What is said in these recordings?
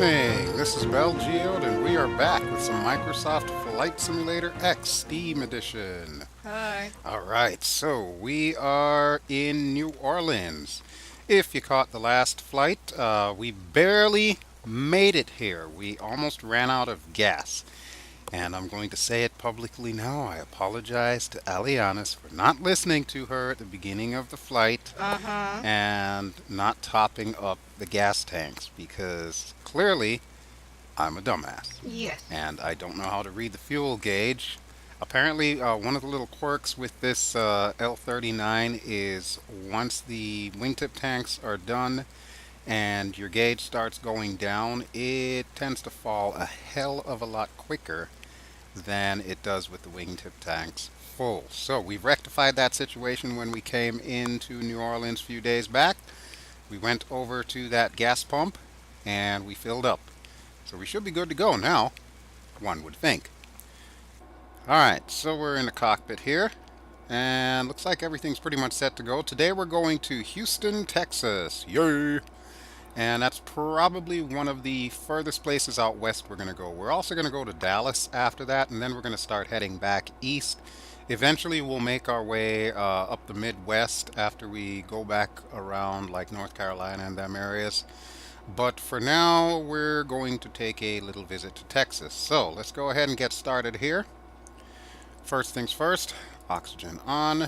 evening. This is BelGeode, and we are back with some Microsoft Flight Simulator X Steam Edition. Hi. All right, so we are in New Orleans. If you caught the last flight, we barely made it here. We almost ran out of gas. And I'm going to say it publicly now. I apologize to Alianis for not listening to her at the beginning of the flight Uh-huh. and not topping up the gas tanks because clearly I'm a dumbass Yes. and I don't know how to read the fuel gauge. Apparently, one of the little quirks with this L-39 is once the wingtip tanks are done and your gauge starts going down, it tends to fall a hell of a lot quicker than it does with the wingtip tanks full. So we've rectified that situation when we came into New Orleans a few days back. We went over to that gas pump and we filled up. So we should be good to go now, one would think. Alright, so we're in the cockpit here. And looks like everything's pretty much set to go. Today we're going to Houston, Texas. Yay! And that's probably one of the furthest places out west we're going to go. We're also going to go to Dallas after that, and then we're going to start heading back east. Eventually, we'll make our way up the Midwest after we go back around like North Carolina and them areas. But for now, we're going to take a little visit to Texas. So let's go ahead and get started here. First things first, oxygen on.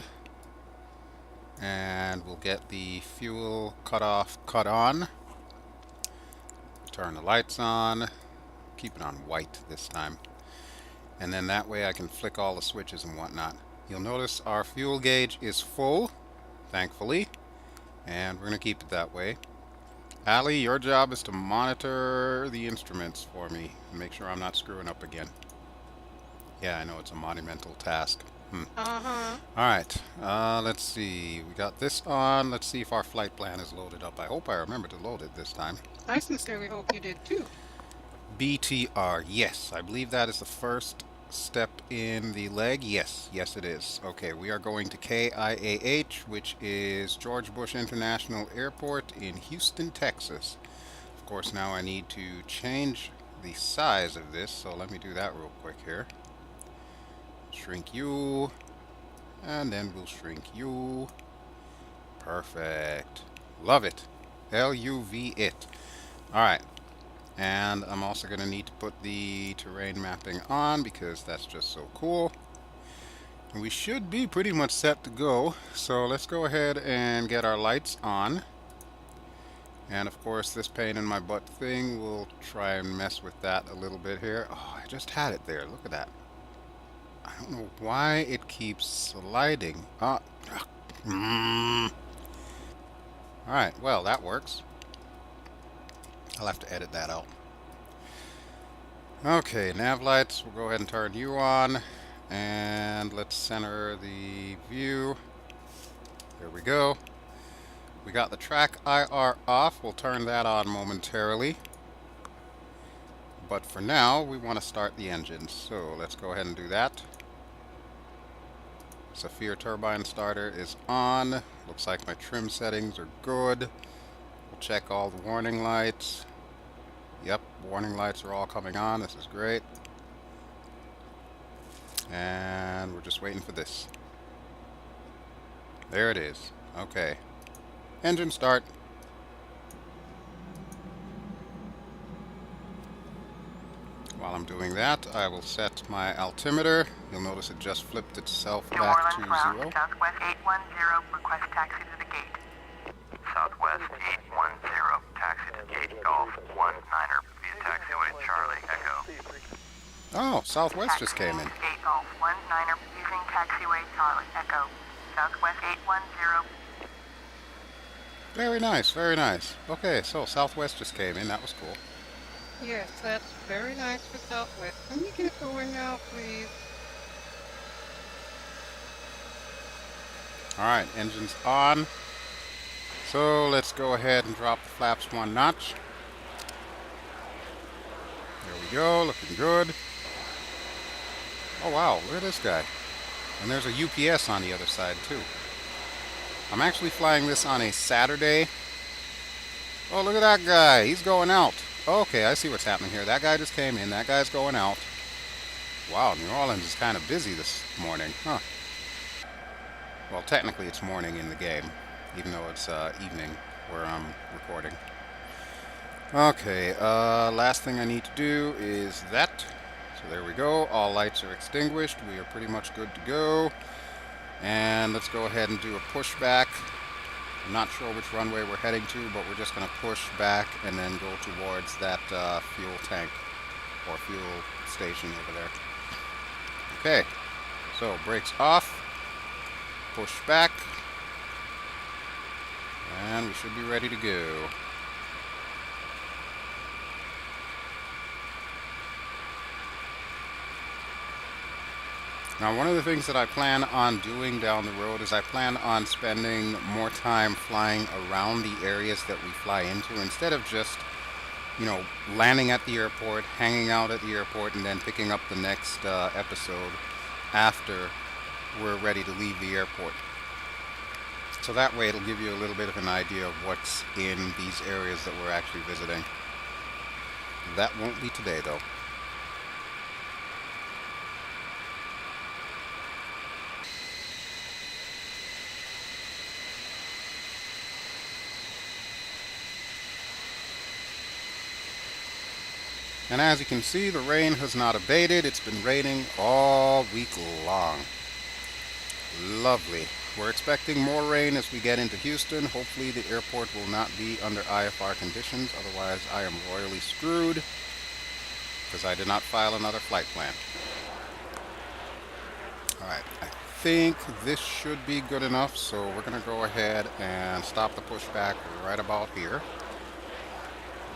And we'll get the fuel cut on. Turn the lights on, keep it on white this time, and then that way I can flick all the switches and whatnot. You'll notice our fuel gauge is full, thankfully, and we're going to keep it that way. Allie, your job is to monitor the instruments for me and make sure I'm not screwing up again. Yeah, I know it's a monumental task. Uh-huh. Alright, let's see. We got this on. Let's see if our flight plan is loaded up. I hope I remember to load it this time. I sincerely hope you did too. BTR, yes. I believe that is the first step in the leg. Yes, yes it is. Okay, we are going to KIAH, which is George Bush International Airport in Houston, Texas. Of course, now I need to change the size of this, so let me do that real quick here. Shrink you, and then we'll shrink you. Perfect. Love it. LUV it. Alright, and I'm also going to need to put the terrain mapping on because that's just so cool. And we should be pretty much set to go, so let's go ahead and get our lights on. And of course this pain in my butt thing, we'll try and mess with that a little bit here. Oh, I just had it there. Look at that. I don't know why it keeps sliding. Alright, well, that works. I'll have to edit that out. Okay, nav lights. We'll go ahead and turn you on. And let's center the view. There we go. We got the track IR off. We'll turn that on momentarily. But for now, we want to start the engines. So let's go ahead and do that. Saphir turbine starter is on. Looks like my trim settings are good. We'll check all the warning lights. Yep, warning lights are all coming on. This is great. And we're just waiting for this. There it is. Okay. Engine start. While I'm doing that, I will set my altimeter. You'll notice it just flipped itself back to 0. Southwest 810, request taxi to the gate. Southwest 810, taxi to gate Golf 19er via taxiway Charlie Echo. Oh, Southwest just came in. Gate Golf 19er using taxiway Charlie Echo. Southwest 810. Very nice, very nice. Okay, so Southwest just came in. That was cool. Yes, that's very nice for Southwest. Can you get going now, please? Alright, engine's on. So let's go ahead and drop the flaps one notch. There we go, looking good. Oh wow, look at this guy. And there's a UPS on the other side too. I'm actually flying this on a Saturday. Oh, look at that guy. He's going out. Okay, I see what's happening here. That guy just came in. That guy's going out. Wow, New Orleans is kind of busy this morning, huh? Well, technically it's morning in the game, even though it's evening where I'm recording. Okay, last thing I need to do is that. So there we go. All lights are extinguished. We are pretty much good to go. And let's go ahead and do a pushback. I'm not sure which runway we're heading to, but we're just going to push back and then go towards that fuel tank or fuel station over there. Okay, so brakes off, push back, and we should be ready to go. Now, one of the things that I plan on doing down the road is I plan on spending more time flying around the areas that we fly into instead of just, landing at the airport, hanging out at the airport, and then picking up the next episode after we're ready to leave the airport. So that way it'll give you a little bit of an idea of what's in these areas that we're actually visiting. That won't be today, though. And as you can see, the rain has not abated. It's been raining all week long. Lovely. We're expecting more rain as we get into Houston. Hopefully the airport will not be under IFR conditions. Otherwise, I am royally screwed because I did not file another flight plan. Alright, I think this should be good enough. So we're going to go ahead and stop the pushback right about here.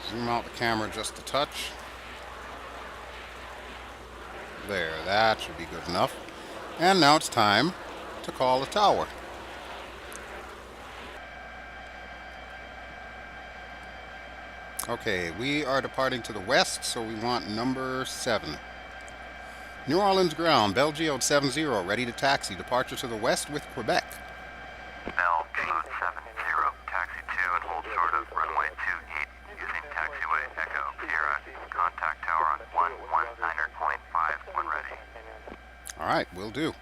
Zoom out the camera just a touch. There, that should be good enough. And now it's time to call the tower. Okay, we are departing to the west, so we want number 7. New Orleans ground, BelGeode 70, ready to taxi. Departure to the west with Quebec. BelGeode 70, taxi 2 and hold short of runway 28 using taxiway Echo Sierra. Contact tower on 119.5 when ready. Alright, will do.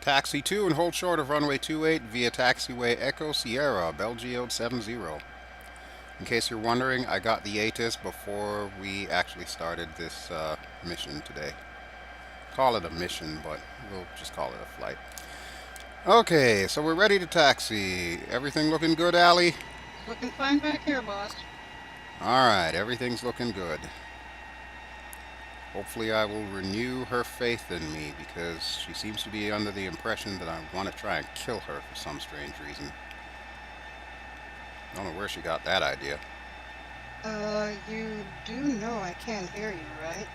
Taxi 2 and hold short of runway 28 via taxiway Echo Sierra, BelGeode 70. In case you're wondering, I got the ATIS before we actually started this mission today. Call it a mission, but we'll just call it a flight. Okay, so we're ready to taxi. Everything looking good, Ally? Looking fine back here, boss. Alright, everything's looking good. Hopefully I will renew her faith in me because she seems to be under the impression that I want to try and kill her for some strange reason. I don't know where she got that idea. You do know I can't hear you, right?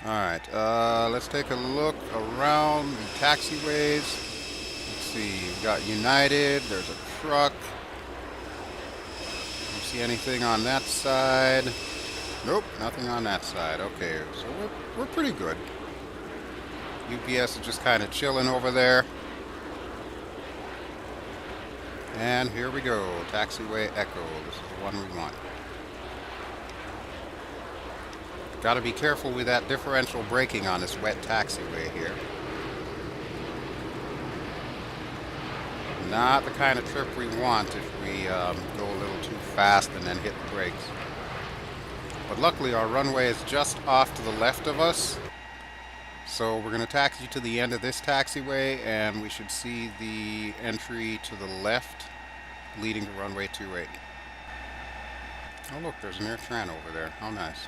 Alright, let's take a look around the taxiways. Let's see, we've got United, there's a truck. Don't see anything on that side. Nope, nothing on that side. Okay, so we're pretty good. UPS is just kind of chilling over there. And here we go, taxiway Echo. This is the one we want. Got to be careful with that differential braking on this wet taxiway here. Not the kind of trip we want if we go a little too fast and then hit the brakes. But luckily our runway is just off to the left of us. So we're going to taxi to the end of this taxiway and we should see the entry to the left leading to runway 28. Oh look, there's an Air Tran over there. How nice.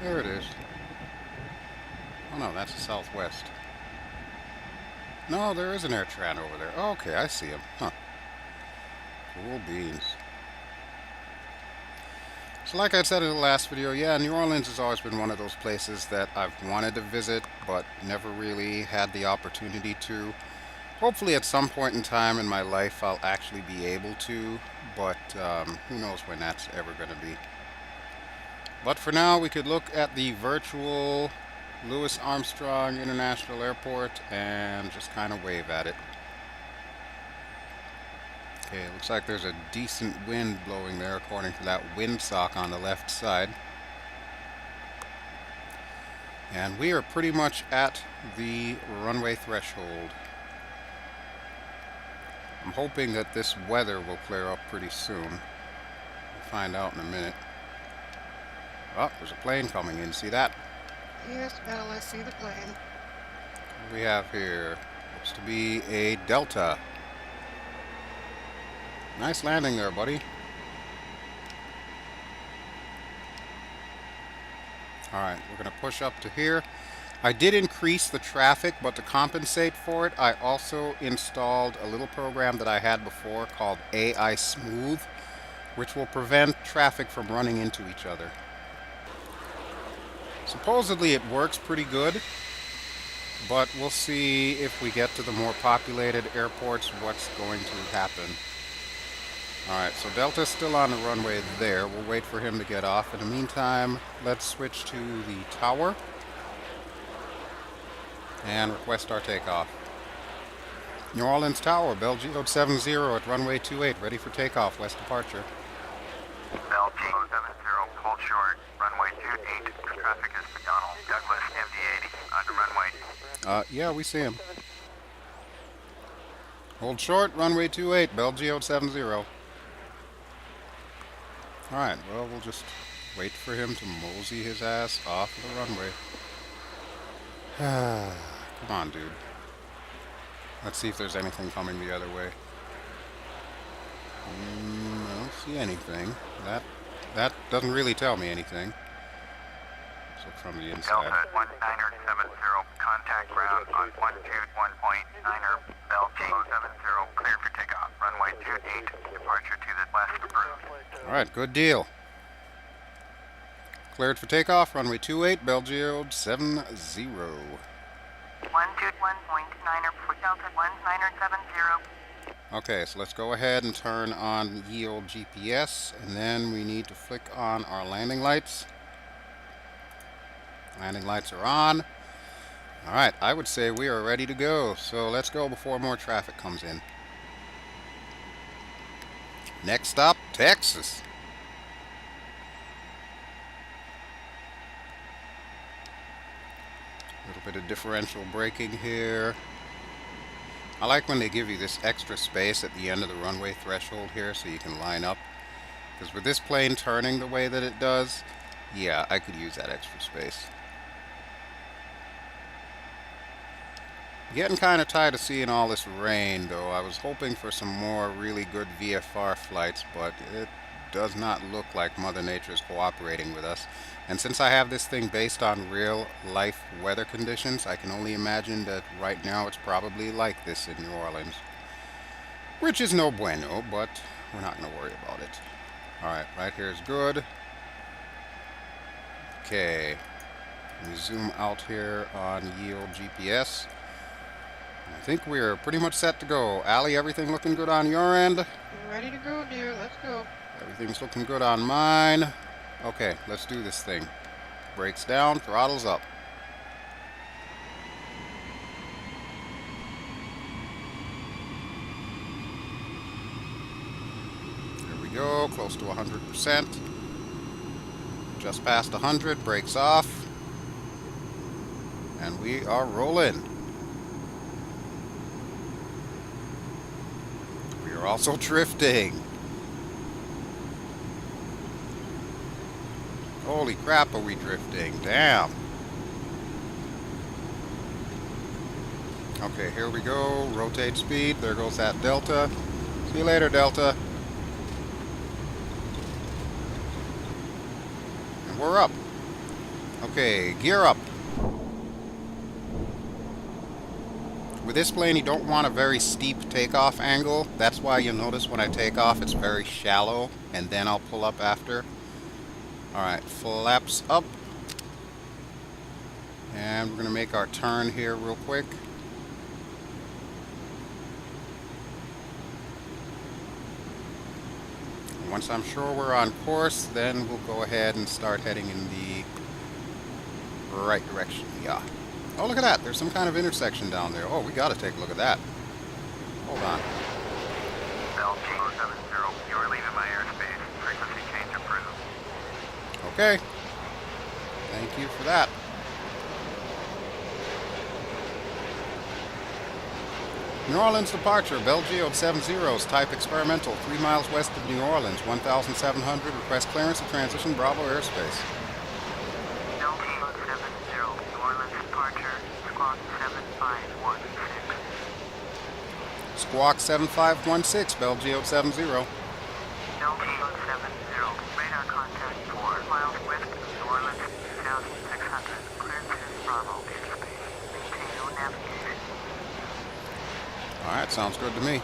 There it is. Oh no, that's the Southwest. No, there is an Air Tran over there. Oh, okay, I see him. Huh. Cool beans. So like I said in the last video, yeah, New Orleans has always been one of those places that I've wanted to visit, but never really had the opportunity to. Hopefully at some point in time in my life I'll actually be able to, but who knows when that's ever going to be. But for now, we could look at the virtual Louis Armstrong International Airport and just kind of wave at it. Okay, looks like there's a decent wind blowing there according to that windsock on the left side. And we are pretty much at the runway threshold. I'm hoping that this weather will clear up pretty soon. We'll find out in a minute. Oh, there's a plane coming in. See that? Yes, Belle, I see the plane. What do we have here? Looks to be a Delta. Nice landing there, buddy. Alright, we're going to push up to here. I did increase the traffic, but to compensate for it, I also installed a little program that I had before called AI Smooth, which will prevent traffic from running into each other. Supposedly it works pretty good, but we'll see if we get to the more populated airports what's going to happen. Alright, so Delta's still on the runway there. We'll wait for him to get off. In the meantime, let's switch to the tower and request our takeoff. New Orleans Tower, BelGeode 70 at runway 28, ready for takeoff, west departure. BelGeode 70, hold short, runway 28, traffic is McDonald, Douglas, MD-80, on the runway. Yeah, we see him. Hold short, runway 28, BelGeode 70. Alright, well, we'll just wait for him to mosey his ass off the runway. Come on, dude. Let's see if there's anything coming the other way. I don't see anything. That doesn't really tell me anything. So from the inside. Delta 1970, contact ground on 121.9er, BelGeode 70, cleared for takeoff. Runway 28, departure to the west approved. Alright, good deal. Cleared for takeoff, runway 28, BelGeode 70. 121.9er for Delta 1970. Okay, so let's go ahead and turn on yield GPS, and then we need to flick on our landing lights. Landing lights are on. Alright, I would say we are ready to go, so let's go before more traffic comes in. Next stop, Texas. A little bit of differential braking here. I like when they give you this extra space at the end of the runway threshold here so you can line up. Because with this plane turning the way that it does, yeah, I could use that extra space. Getting kind of tired of seeing all this rain, though. I was hoping for some more really good VFR flights, but it does not look like Mother Nature is cooperating with us. And since I have this thing based on real life weather conditions, I can only imagine that right now it's probably like this in New Orleans. Which is no bueno, but we're not going to worry about it. Alright, right here is good. Okay. Let me zoom out here on yield GPS. I think we're pretty much set to go. Allie, everything looking good on your end? Ready to go, dear. Let's go. Everything's looking good on mine. Okay, let's do this thing. Brakes down, throttles up. There we go, close to 100%. Just past 100, brakes off. And we are rolling. We are also drifting. Holy crap, are we drifting? Damn. Okay, here we go. Rotate speed. There goes that Delta. See you later, Delta. And we're up. Okay, gear up. With this plane, you don't want a very steep takeoff angle. That's why you'll notice when I take off, it's very shallow, and then I'll pull up after. Alright, flaps up. And we're going to make our turn here real quick. Once I'm sure we're on course, then we'll go ahead and start heading in the Right direction, yeah. Oh, look at that. There's some kind of intersection down there. Oh, we gotta take a look at that. Hold on. BelGeode 70, you are leaving my airspace. Frequency change approved. Okay. Thank you for that. New Orleans departure, BelGeode 70's type experimental, 3 miles west of New Orleans, 1,700, request clearance of transition Bravo airspace. BelGeode 70, New Orleans departure, squawk 7516. Squawk 7516, BelGeode 70. BelGeode 70, radar contact 4 miles west of New Orleans, 2,600, clearance is Bravo airspace. Maintain no navigation. Alright, sounds good to me.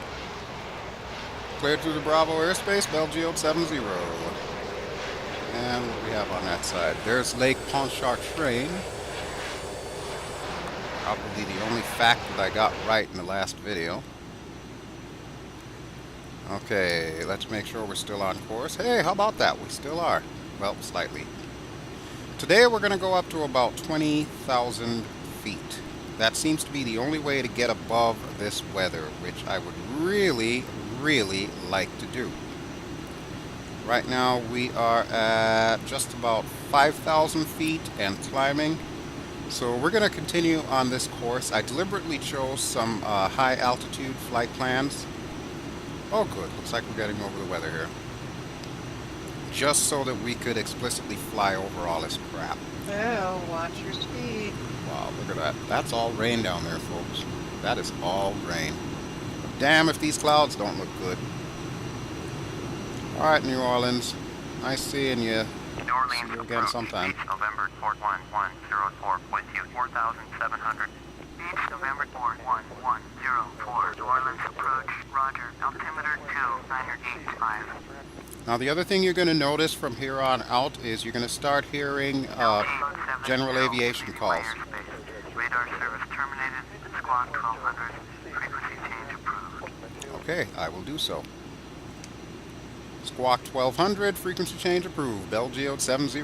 Cleared through the Bravo airspace, BelGeode 70. And what do we have on that side? There's Lake Pontchartrain. Probably the only fact that I got right in the last video. Okay, let's make sure we're still on course. Hey, how about that? We still are. Well, slightly. Today we're going to go up to about 20,000 feet. That seems to be the only way to get above this weather, which I would really, really like to do. Right now we are at just about 5,000 feet and climbing. So we're going to continue on this course. I deliberately chose some high altitude flight plans. Oh good, looks like we're getting over the weather here. Just so that we could explicitly fly over all this crap. Well, watch your speed. Wow, look at that. That's all rain down there, folks. That is all rain. But damn if these clouds don't look good. Alright, New Orleans. Nice seeing you. New Orleans See you again sometime. Beach November 41104.2 4,700. Beach November 41104. New Orleans approach. Roger. Altimeter 2985. Now the other thing you're going to notice from here on out is you're going to start hearing general aviation calls. Radar service terminated. Squawk 1200. Frequency change approved. Okay, I will do so. Squawk 1200, frequency change approved. BelGeode 70.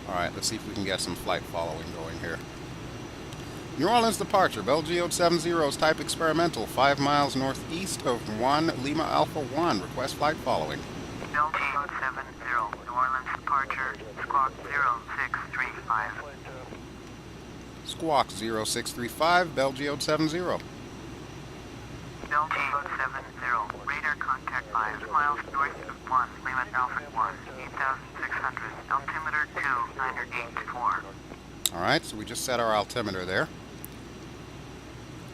Alright, let's see if we can get some flight following going here. New Orleans departure, BelGeode 70's type experimental, 5 miles northeast of 1 Lima Alpha 1. Request flight following. BelGeode 70, New Orleans departure, squawk 0635. Squawk 0635, BelGeode 70. BelGeode 70, radar contact 5 miles north of 1 Lima Alpha 1, 8,600, altimeter 2984. Alright, so we just set our altimeter there.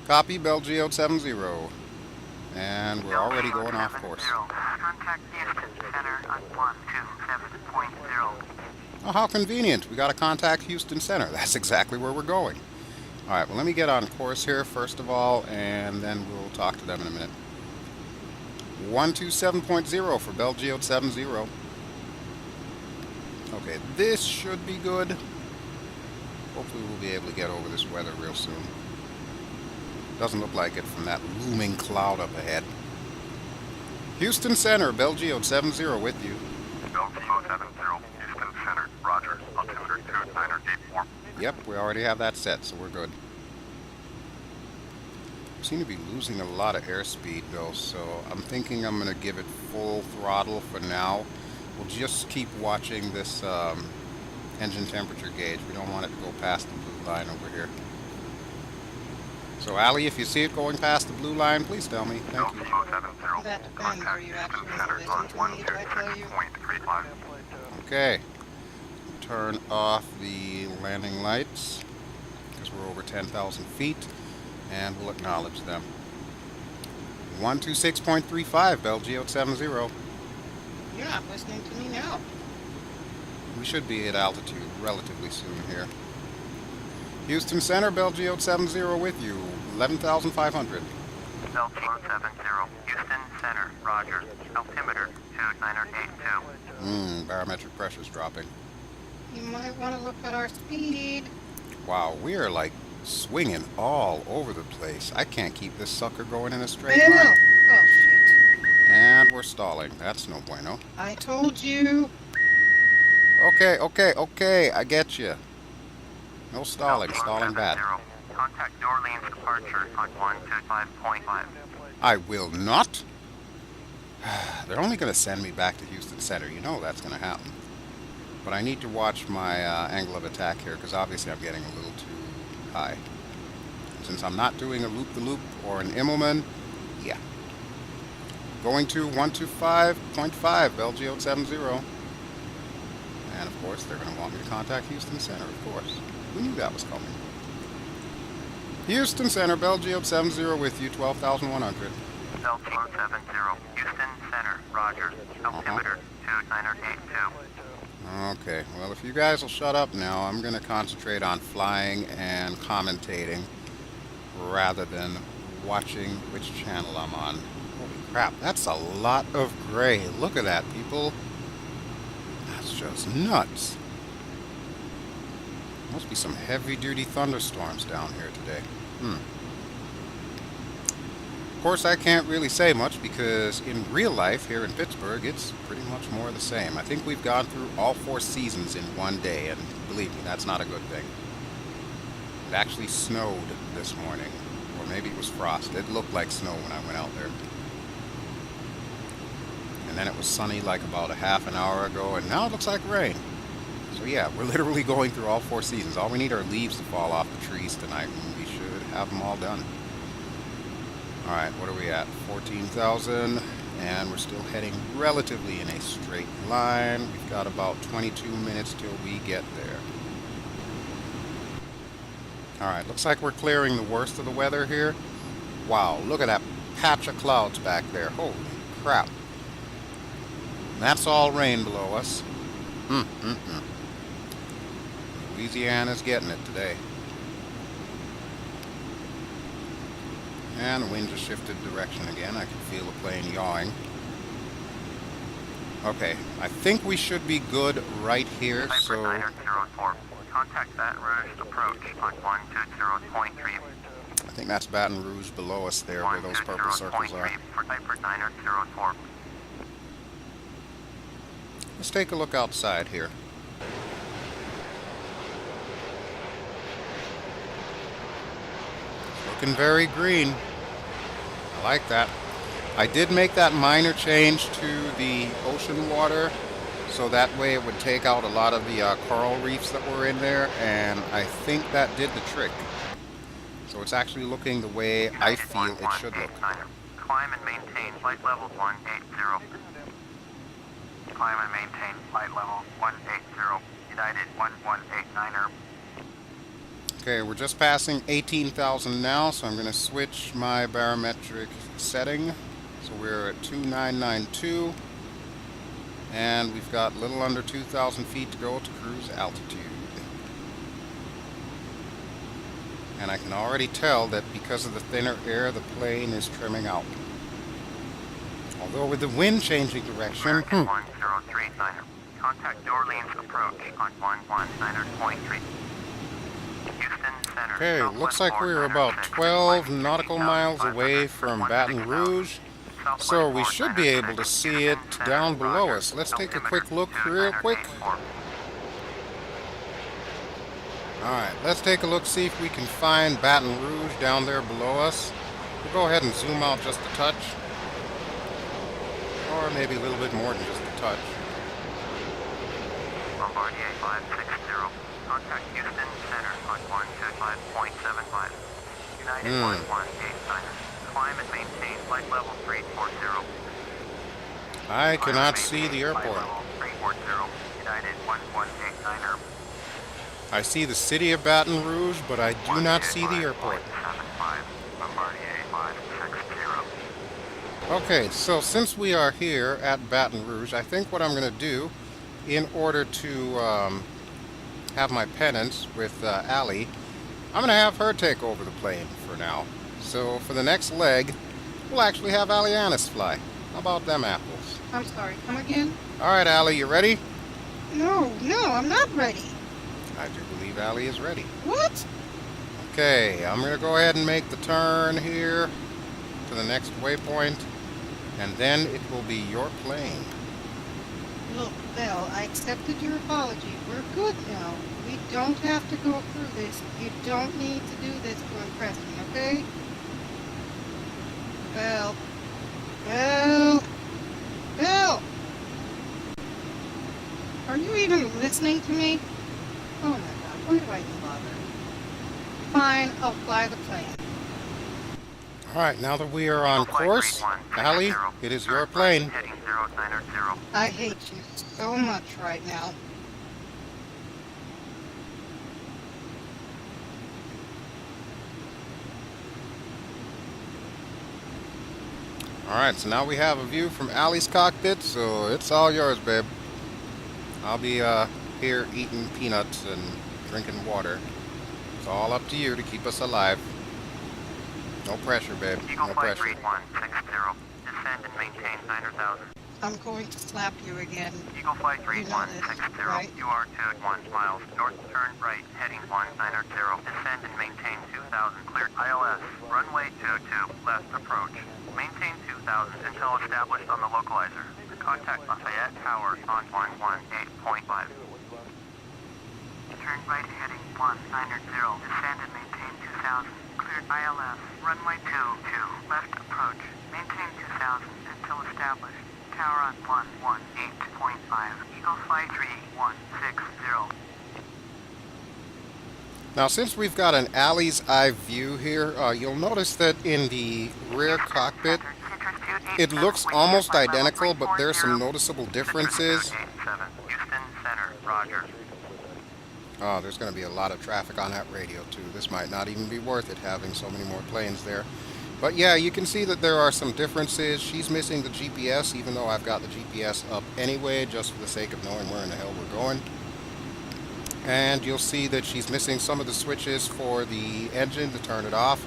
Copy, BelGeode 70. And we're already going off course. Contact Houston Center on 127.0. Oh, how convenient. We got to contact Houston Center. That's exactly where we're going. Alright, well let me get on course here first of all, and then we'll talk to them in a minute. 127.0 for BelGeode 70. Okay, this should be good. Hopefully we'll be able to get over this weather real soon. Doesn't look like it from that looming cloud up ahead. Houston Center, BelGeode 70 with you. BelGeode 70, Houston Center, roger, altimeter 2984. Yep, we already have that set, so we're good. We seem to be losing a lot of airspeed though, so I'm thinking I'm going to give it full throttle for now. We'll just keep watching this engine temperature gauge. We don't want it to go past the blue line over here. So Ally, if you see it going past the blue line, please tell me. Thank you. That depends. Are you actually listening to me if I tell you? Okay. Turn off the landing lights because we're over 10,000 feet, and we'll acknowledge them. 126.35, BelGeode 70. You're not listening to me now. We should be at altitude relatively soon here. Houston Center, BelGeode 70 with you, 11,500. BelGeode 70, Houston Center, roger, altimeter 2982. Barometric pressure's dropping. You might want to look at our speed. Wow, we are like swinging all over the place. I can't keep this sucker going in a straight Bill! line. Oh, shit. And we're stalling. That's no bueno. I told you. Okay, okay, okay. I get you. No stalling. Stalling bad. Contact New Orleans departure on 125.5. I will not. They're only going to send me back to Houston Center. You know that's going to happen. But I need to watch my angle of attack here because obviously I'm getting a little too high. Since I'm not doing a loop-the-loop or an Immelman, yeah. Going to 125.5, BelGeode 70. And of course, they're going to want me to contact Houston Center, of course. Who knew that was coming? Houston Center, BelGeode 70 with you, 12,100. BelGeode 70, Houston Center, Roger. Altimeter 2982. Okay, well, if you guys will shut up now, I'm going to concentrate on flying and commentating rather than watching which channel I'm on. Holy crap, that's a lot of gray. Look at that, people. That's just nuts. Must be some heavy-duty thunderstorms down here today. Of course, I can't really say much because in real life here in Pittsburgh, it's pretty much more of the same. I think we've gone through all 4 seasons in one day, and believe me, that's not a good thing. It actually snowed this morning, or maybe it was frost. It looked like snow when I went out there. And then it was sunny like about a half an hour ago, and now it looks like rain. So yeah, we're literally going through all 4 seasons. All we need are leaves to fall off the trees tonight, and we should have them all done. Alright, what are we at? 14,000, and we're still heading relatively in a straight line. We've got about 22 minutes till we get there. Alright, looks like we're clearing the worst of the weather here. Wow, look at that patch of clouds back there. Holy crap. That's all rain below us. Louisiana's getting it today. And the wind just shifted direction again. I can feel the plane yawing. Okay, I think we should be good right here, so... Contact Baton Rouge approach on 120.3. I think that's Baton Rouge below us there, where those purple circles are. Let's take a look outside here. Looking very green. I like that. I did make that minor change to the ocean water, so that way it would take out a lot of the coral reefs that were in there, and I think that did the trick. So it's actually looking the way I feel it should look. Climb and maintain flight level 180. Climb and maintain flight level 180. United 1189er. Okay, we're just passing 18,000 now, so I'm going to switch my barometric setting. So we're at 2992, and we've got a little under 2,000 feet to go to cruise altitude. And I can already tell that because of the thinner air, the plane is trimming out. Although with the wind changing direction... 1039. Contact New Orleans approach on 119.3. Okay, looks like we're about 12 nautical miles away from Baton Rouge, so we should be able to see it down below us. Let's take a quick look real quick. Alright, let's take a look, see if we can find Baton Rouge down there below us. We'll go ahead and zoom out just a touch, or maybe a little bit more than just a touch. Bombardier 560. Contact Houston Center on 125.75. United 1189. Climb and maintain flight level 340. I cannot see the airport. Flight level 340. United 1189er. I see the city of Baton Rouge, but I do not see the airport. Bombardier 560. Okay, so since we are here at Baton Rouge, I think what I'm going to do, in order to have my penance with Ally, I'm going to have her take over the plane for now. So for the next leg, we'll actually have Allianis fly. How about them apples? I'm sorry, come again? Alright, Ally, you ready? No, I'm not ready. I do believe Ally is ready. What? Okay, I'm going to go ahead and make the turn here to the next waypoint, and then it will be your plane. Look, Belle, I accepted your apology. We're good now. We don't have to go through this. You don't need to do this to impress me, okay? Bel. Bel. Bel! Are you even listening to me? Oh my god, why do I even bother? Fine, I'll fly the plane. All right, now that we are on Eagle Flight course, 3160, Allie, it is your turn right, plane. heading 090. I hate you so much right now. All right, so now we have a view from Allie's cockpit, so it's all yours, babe. I'll be here eating peanuts and drinking water. It's all up to you to keep us alive. No pressure, babe. Eagle No Flight pressure. 3160, descend and maintain 9,000. I'm going to slap you again. Eagle Flight You know this, 3160, right? you are 2 miles north, turn right, heading 190, descend and maintain 2,000, cleared ILS, runway 22, left approach. Maintain 2,000 until established on the localizer. Contact Lafayette Tower on 118.5. Turn right, heading 190, descend and maintain 2,000, cleared ILS, runway 22, left approach. Maintain 2,000 until established. Tower on 118.5. Eagle Flight 3160. Now, since we've got an Allie's eye view here, you'll notice that in the rear cockpit, it looks almost identical, but there's some noticeable differences. Houston Center, roger. Oh, there's going to be a lot of traffic on that radio, too. This might not even be worth it, having so many more planes there. But yeah, you can see that there are some differences. She's missing the GPS, even though I've got the GPS up anyway, just for the sake of knowing where in the hell we're going. And you'll see that she's missing some of the switches for the engine to turn it off.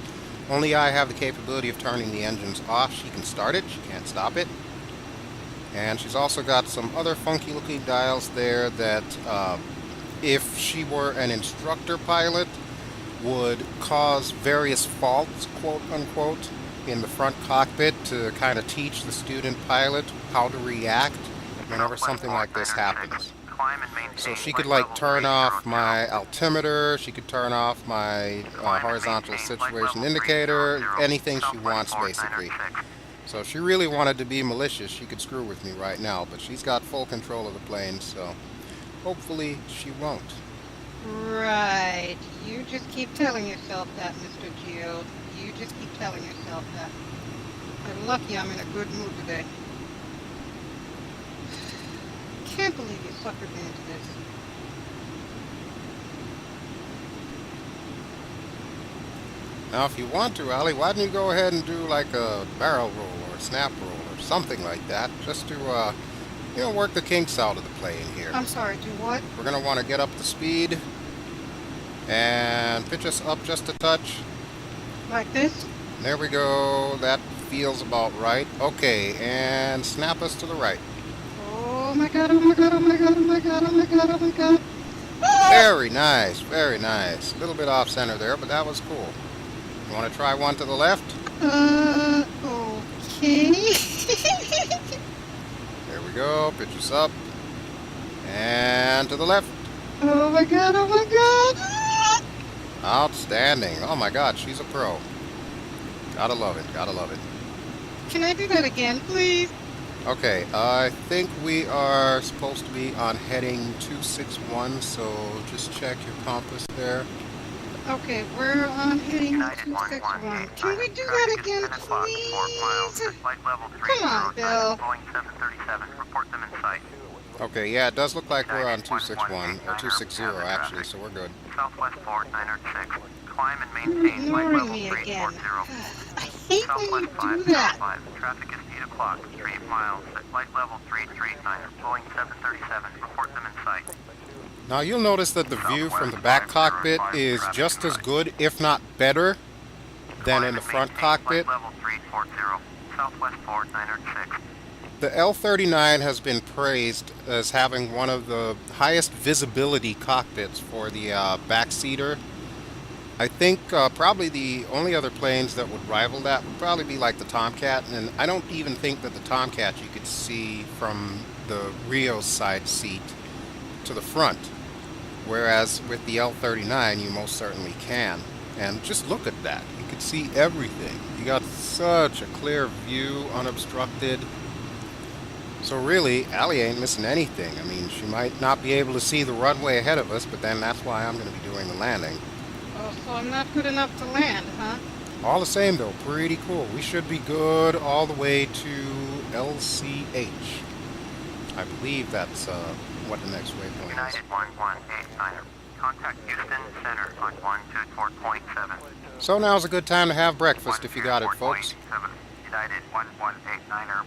Only I have the capability of turning the engines off. She can start it, she can't stop it. And she's also got some other funky looking dials there that if she were an instructor pilot, would cause various faults, quote unquote, in the front cockpit to kind of teach the student pilot how to react whenever something like this happens. So she could like turn off my altimeter, she could turn off my horizontal situation indicator, anything she wants basically. So if she really wanted to be malicious, she could screw with me right now, but she's got full control of the plane, so hopefully she won't. Right. You just keep telling yourself that, Mr. Geode. You just keep telling yourself that. You're lucky I'm in a good mood today. Can't believe you suckered me into this. Now if you want to, Allie, why don't you go ahead and do like a barrel roll or a snap roll or something like that, just to, you know, work the kinks out of the plane here. I'm sorry, do what? We're going to want to get up the speed and pitch us up just a touch. Like this? There we go. That feels about right. Okay, and snap us to the right. Oh my god, oh my god, oh my god, oh my god, oh my god, oh my god. Ah! Very nice, very nice. A little bit off center there, but that was cool. You want to try one to the left? Okay. There we go. Pitch us up. And to the left. Oh my god, oh my god. Outstanding. Oh my god, she's a pro. Gotta love it, gotta love it. Can I do that again, please? Okay, I think we are supposed to be on heading 261, so just check your compass there. Okay, we're on heading United 261. Can we do that again, 10 o'clock, 4 miles, please? flight level Come on, 309, Bel. Boeing 737, report them in sight. Okay, yeah, it does look like we're on 261, or 260 actually, so we're good. Southwest 4906, climb and maintain flight Ignoring level me again. 340. I hate when you Southwest do that. 505, traffic is 8 o'clock, 3 miles, at flight level 339, Boeing 737, report them in sight. Now you'll notice that the view from the back cockpit is just as good, if not better, than in the front cockpit. Flight level 340, Southwest 4906. The L-39 has been praised as having one of the highest visibility cockpits for the backseater. I think probably the only other planes that would rival that would probably be like the Tomcat, and I don't even think that the Tomcat you could see from the Rio's side seat to the front. Whereas with the L-39, you most certainly can. And just look at that. You can see everything. You got such a clear view, unobstructed. So really, Allie ain't missing anything. I mean, she might not be able to see the runway ahead of us, but then that's why I'm going to be doing the landing. Oh, so I'm not good enough to land, huh? All the same, though, pretty cool. We should be good all the way to LCH. I believe that's what the next waypoint is. United 1189er. Contact Houston Center on 124.7. So now's a good time to have breakfast if you got it, folks. United 1189er.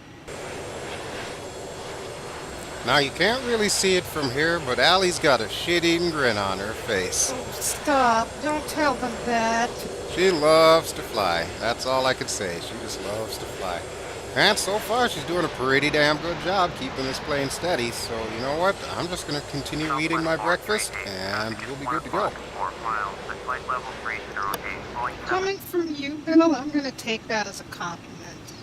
Now, you can't really see it from here, but Allie's got a shit-eating grin on her face. Oh, stop. Don't tell them that. She loves to fly. That's all I could say. She just loves to fly. And so far, she's doing a pretty damn good job keeping this plane steady. So, you know what? I'm just going to continue eating my breakfast, and we'll be good to go. 4 miles, at flight level 308, going Coming from you, Bill, I'm going to take that as a compliment.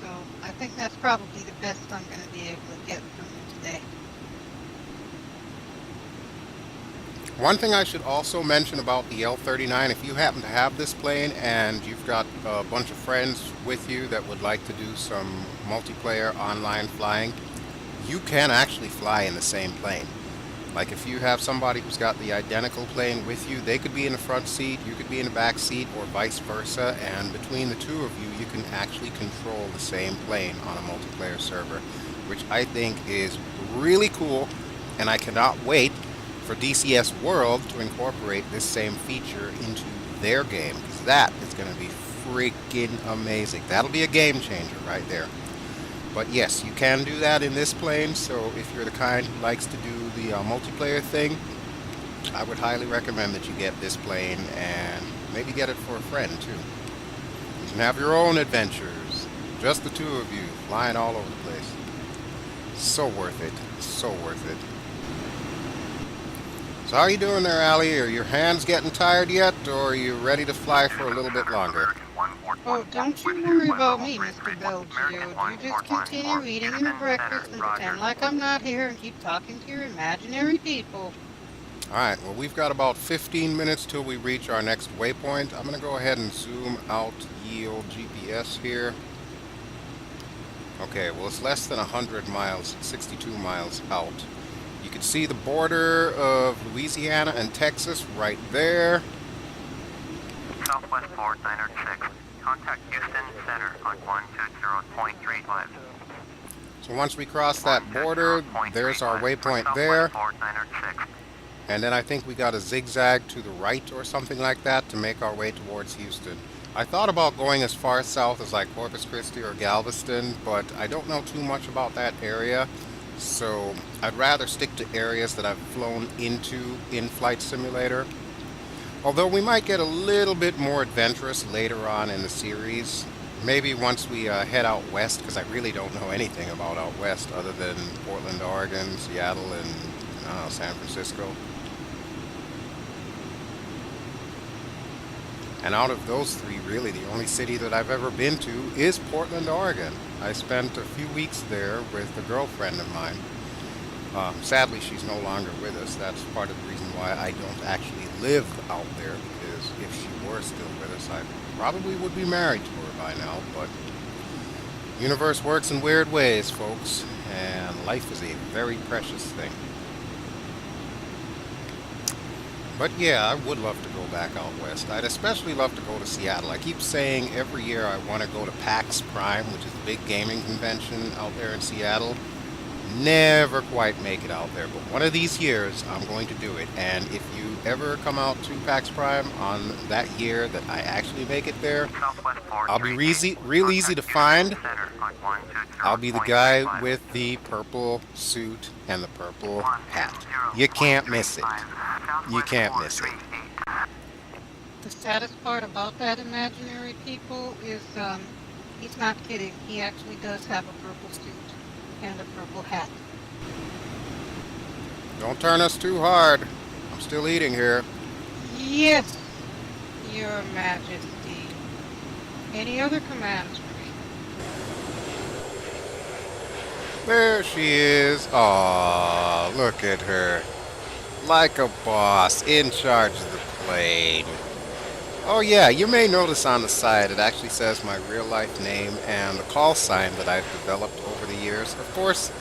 So I think that's probably the best I'm going to be able to get from you today. One thing I should also mention about the L-39, if you happen to have this plane and you've got a bunch of friends with you that would like to do some multiplayer online flying, you can actually fly in the same plane. Like if you have somebody who's got the identical plane with you, they could be in the front seat, you could be in the back seat, or vice versa, and between the two of you, you can actually control the same plane on a multiplayer server, which I think is really cool, and I cannot wait for DCS World to incorporate this same feature into their game, because that is going to be freaking amazing. That'll be a game changer right there. But yes, you can do that in this plane, so if you're the kind who likes to do the multiplayer thing, I would highly recommend that you get this plane and maybe get it for a friend too. You can have your own adventures, just the two of you, flying all over the place. So worth it, so worth it. So how are you doing there, Allie? Are your hands getting tired yet, or are you ready to fly for a little bit longer? Oh, don't you worry about me, Mr. BelGeode. You just continue eating your breakfast and pretend like I'm not here and keep talking to your imaginary people. Alright, well we've got about 15 minutes till we reach our next waypoint. I'm going to go ahead and zoom out ye old GPS here. Okay, well it's less than 100 miles, 62 miles out. You can see the border of Louisiana and Texas right there. Southwest 4906. Contact Houston Center on 120.35. So once we cross that border, there's our waypoint there. And then I think we got a zigzag to the right or something like that to make our way towards Houston. I thought about going as far south as like Corpus Christi or Galveston, but I don't know too much about that area. So I'd rather stick to areas that I've flown into in Flight Simulator. Although we might get a little bit more adventurous later on in the series. Maybe once we head out west, because I really don't know anything about out west other than Portland, Oregon, Seattle, and San Francisco. And out of those three, really the only city that I've ever been to is Portland, Oregon. I spent a few weeks there with a girlfriend of mine. Sadly, she's no longer with us. That's part of the reason why I don't actually live out there, because if she were still with us, I probably would be married to her by now. But the universe works in weird ways, folks, and life is a very precious thing. But yeah, I would love to go back out west. I'd especially love to go to Seattle. I keep saying every year I want to go to PAX Prime, which is a big gaming convention out there in Seattle. Never quite make it out there, but one of these years I'm going to do it. And if you ever come out to PAX Prime on that year that I actually make it there, I'll be real easy to find. I'll be the guy with the purple suit and the purple hat. You can't miss it. You can't miss it. The saddest part about that imaginary people is he's not kidding. He actually does have a purple suit and a purple hat. Don't turn us too hard. I'm still eating here. Yes, Your Majesty. Any other commands for me? There she is. Aw, look at her. Like a boss, in charge of the plane. Oh yeah, you may notice on the side it actually says my real life name and the call sign that I've developed over the years. Of course,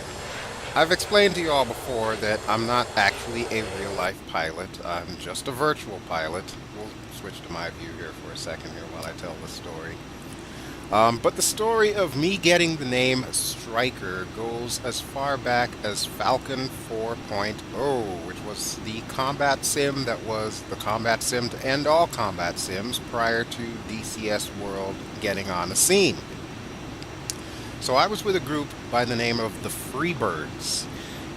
I've explained to you all before that I'm not actually a real life pilot. I'm just a virtual pilot. We'll switch to my view here for a second here while I tell the story. But the story of me getting the name Striker goes as far back as Falcon 4.0, which was the combat sim that was the combat sim to end all combat sims prior to DCS World getting on the scene. So I was with a group by the name of the Freebirds.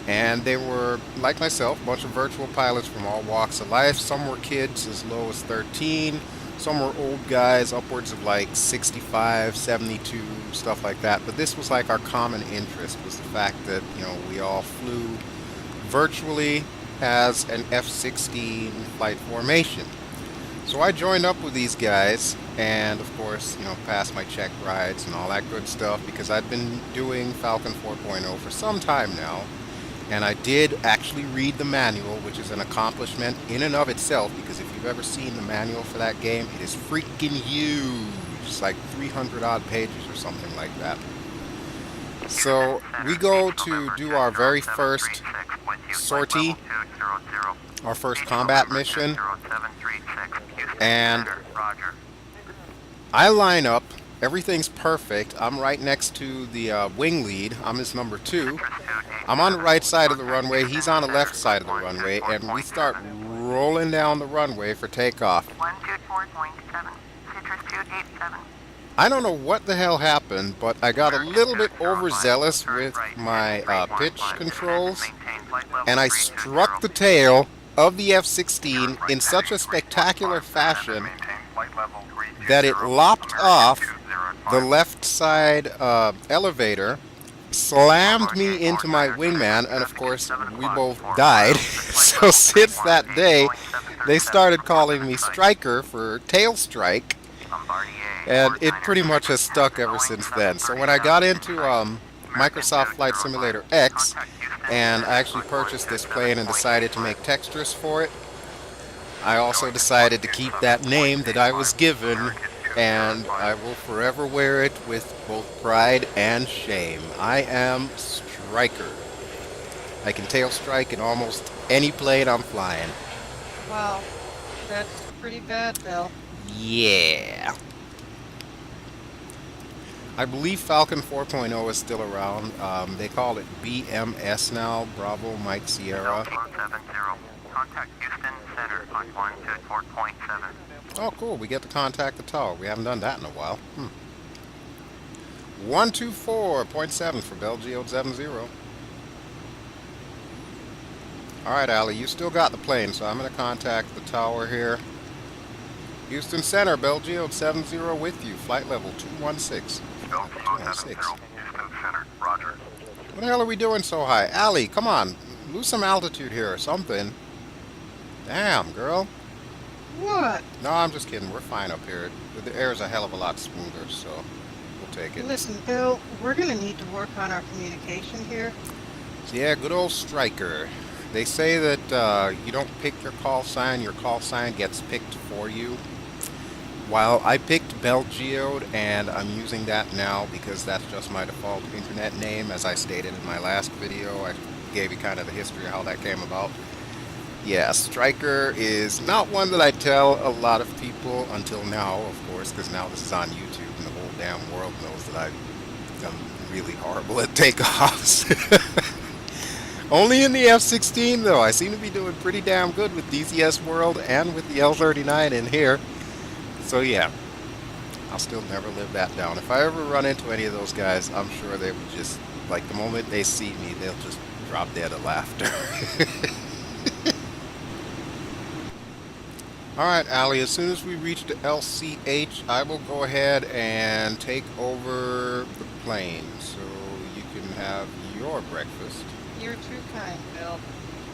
And they were, like myself, a bunch of virtual pilots from all walks of life. Some were kids as low as 13. Some were old guys, upwards of like 65, 72, stuff like that. But this was like our common interest, was the fact that, we all flew virtually as an F-16 flight formation. So I joined up with these guys and, of course, passed my check rides and all that good stuff because I'd been doing Falcon 4.0 for some time now. And I did actually read the manual, which is an accomplishment in and of itself, because if you've ever seen the manual for that game, it is freaking huge. It's like 300 odd pages or something like that. So we go to do our very first sortie, our first combat mission, and I line up. Everything's perfect. I'm right next to the wing lead. I'm his number 2. I'm on the right side of the runway. He's on the left side of the runway, and we start rolling down the runway for takeoff. 124.7, Citrus 287. I don't know what the hell happened, but I got a little bit overzealous with my pitch controls, and I struck the tail of the F-16 in such a spectacular fashion that it lopped off the left side elevator, slammed me into my wingman, and of course we both died. So since that day, they started calling me Striker for tail strike, and it pretty much has stuck ever since then. So when I got into Microsoft Flight Simulator X, and I actually purchased this plane and decided to make textures for it, I also decided to keep that name that I was given, and I will forever wear it with both pride and shame. I am Striker. I can tail strike in almost any plane I'm flying. Wow, that's pretty bad, Bel. Yeah. I believe Falcon 4.0 is still around. They call it BMS now, Bravo Mike Sierra. 70. Contact Houston Center on 124.7. Oh, cool. We get to contact the tower. We haven't done that in a while. 124.7 for BelGeode 70. Alright, Ally, you still got the plane, so I'm going to contact the tower here. Houston Center, BelGeode 70 with you. Flight level 216. 216. Houston Center, roger. What the hell are we doing so high? Ally, come on. Lose some altitude here or something. Damn, girl. What? No, I'm just kidding. We're fine up here. The air is a hell of a lot smoother, so we'll take it. Listen, Bel, we're going to need to work on our communication here. Yeah, good old Striker. They say that you don't pick your call sign gets picked for you. While I picked BelGeode, and I'm using that now because that's just my default internet name, as I stated in my last video. I gave you kind of the history of how that came about. Yeah, Striker is not one that I tell a lot of people until now, of course, because now this is on YouTube and the whole damn world knows that I'm really horrible at takeoffs. Only in the F-16, though. I seem to be doing pretty damn good with DCS World and with the L-39 in here. So yeah, I'll still never live that down. If I ever run into any of those guys, I'm sure they would just, like, the moment they see me, they'll just drop dead of laughter. Alright, Ally, as soon as we reach the LCH, I will go ahead and take over the plane so you can have your breakfast. You're too kind, Bel.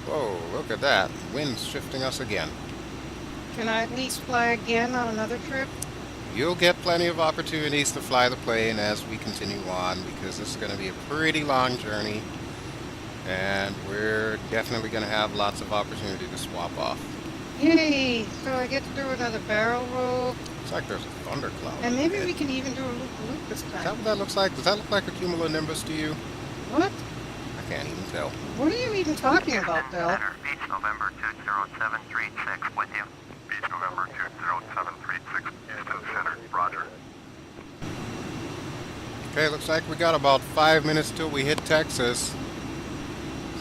Whoa, look at that. Wind's shifting us again. Can I at least fly again on another trip? You'll get plenty of opportunities to fly the plane as we continue on because this is going to be a pretty long journey and we're definitely going to have lots of opportunity to swap off. Yay! So I get to do another barrel roll, Looks like there's a thundercloud and up maybe ahead. we can even do a loop-a-loop this Is that time. what that looks like? Does that look like a cumulonimbus to you? What? I can't even tell. What are you even talking about, Bel? Center, Beach November 20736 with you. Beach November 20736, Houston Center, roger. Okay, looks like we got about 5 minutes till we hit Texas.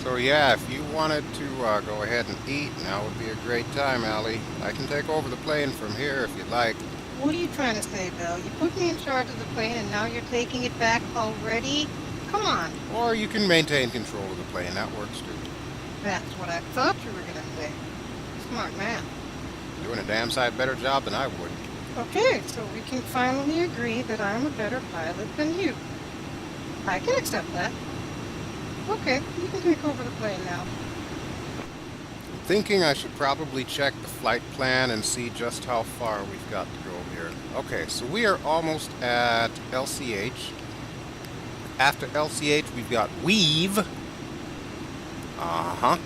So yeah, if you wanted to go ahead and eat, now would be a great time, Ally. I can take over the plane from here if you'd like. What are you trying to say, Bel? You put me in charge of the plane, and now you're taking it back already? Come on. Or you can maintain control of the plane, that works too. That's what I thought you were going to say. Smart man. Doing a damn sight better job than I would. Okay, so we can finally agree that I'm a better pilot than you. I can accept that. Okay, you can take over the plane now. I'm thinking I should probably check the flight plan and see just how far we've got to go here. Okay, so we are almost at LCH. After LCH, we've got Weave. Uh-huh.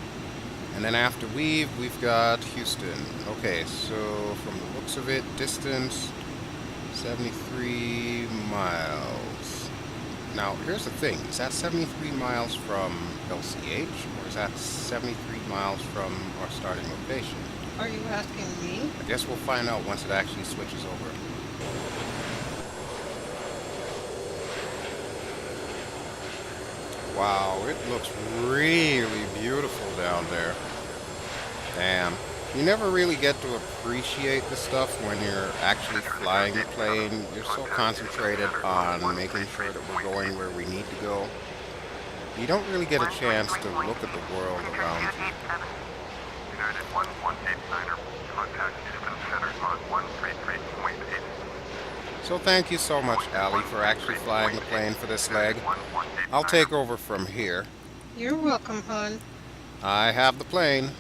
And then after Weave, we've got Houston. Okay, so from the looks of it, distance 73 miles. Now, here's the thing. Is that 73 miles from LCH, or is that 73 miles from our starting location? Are you asking me? I guess we'll find out once it actually switches over. Wow, it looks really beautiful down there. Damn. You never really get to appreciate the stuff when you're actually flying the plane. You're so concentrated on making sure that we're going where we need to go. You don't really get a chance to look at the world around you. United 1189er, contact Houston Center on 133.8. So thank you so much, Ally, for actually flying the plane for this leg. I'll take over from here. You're welcome, hon. I have the plane.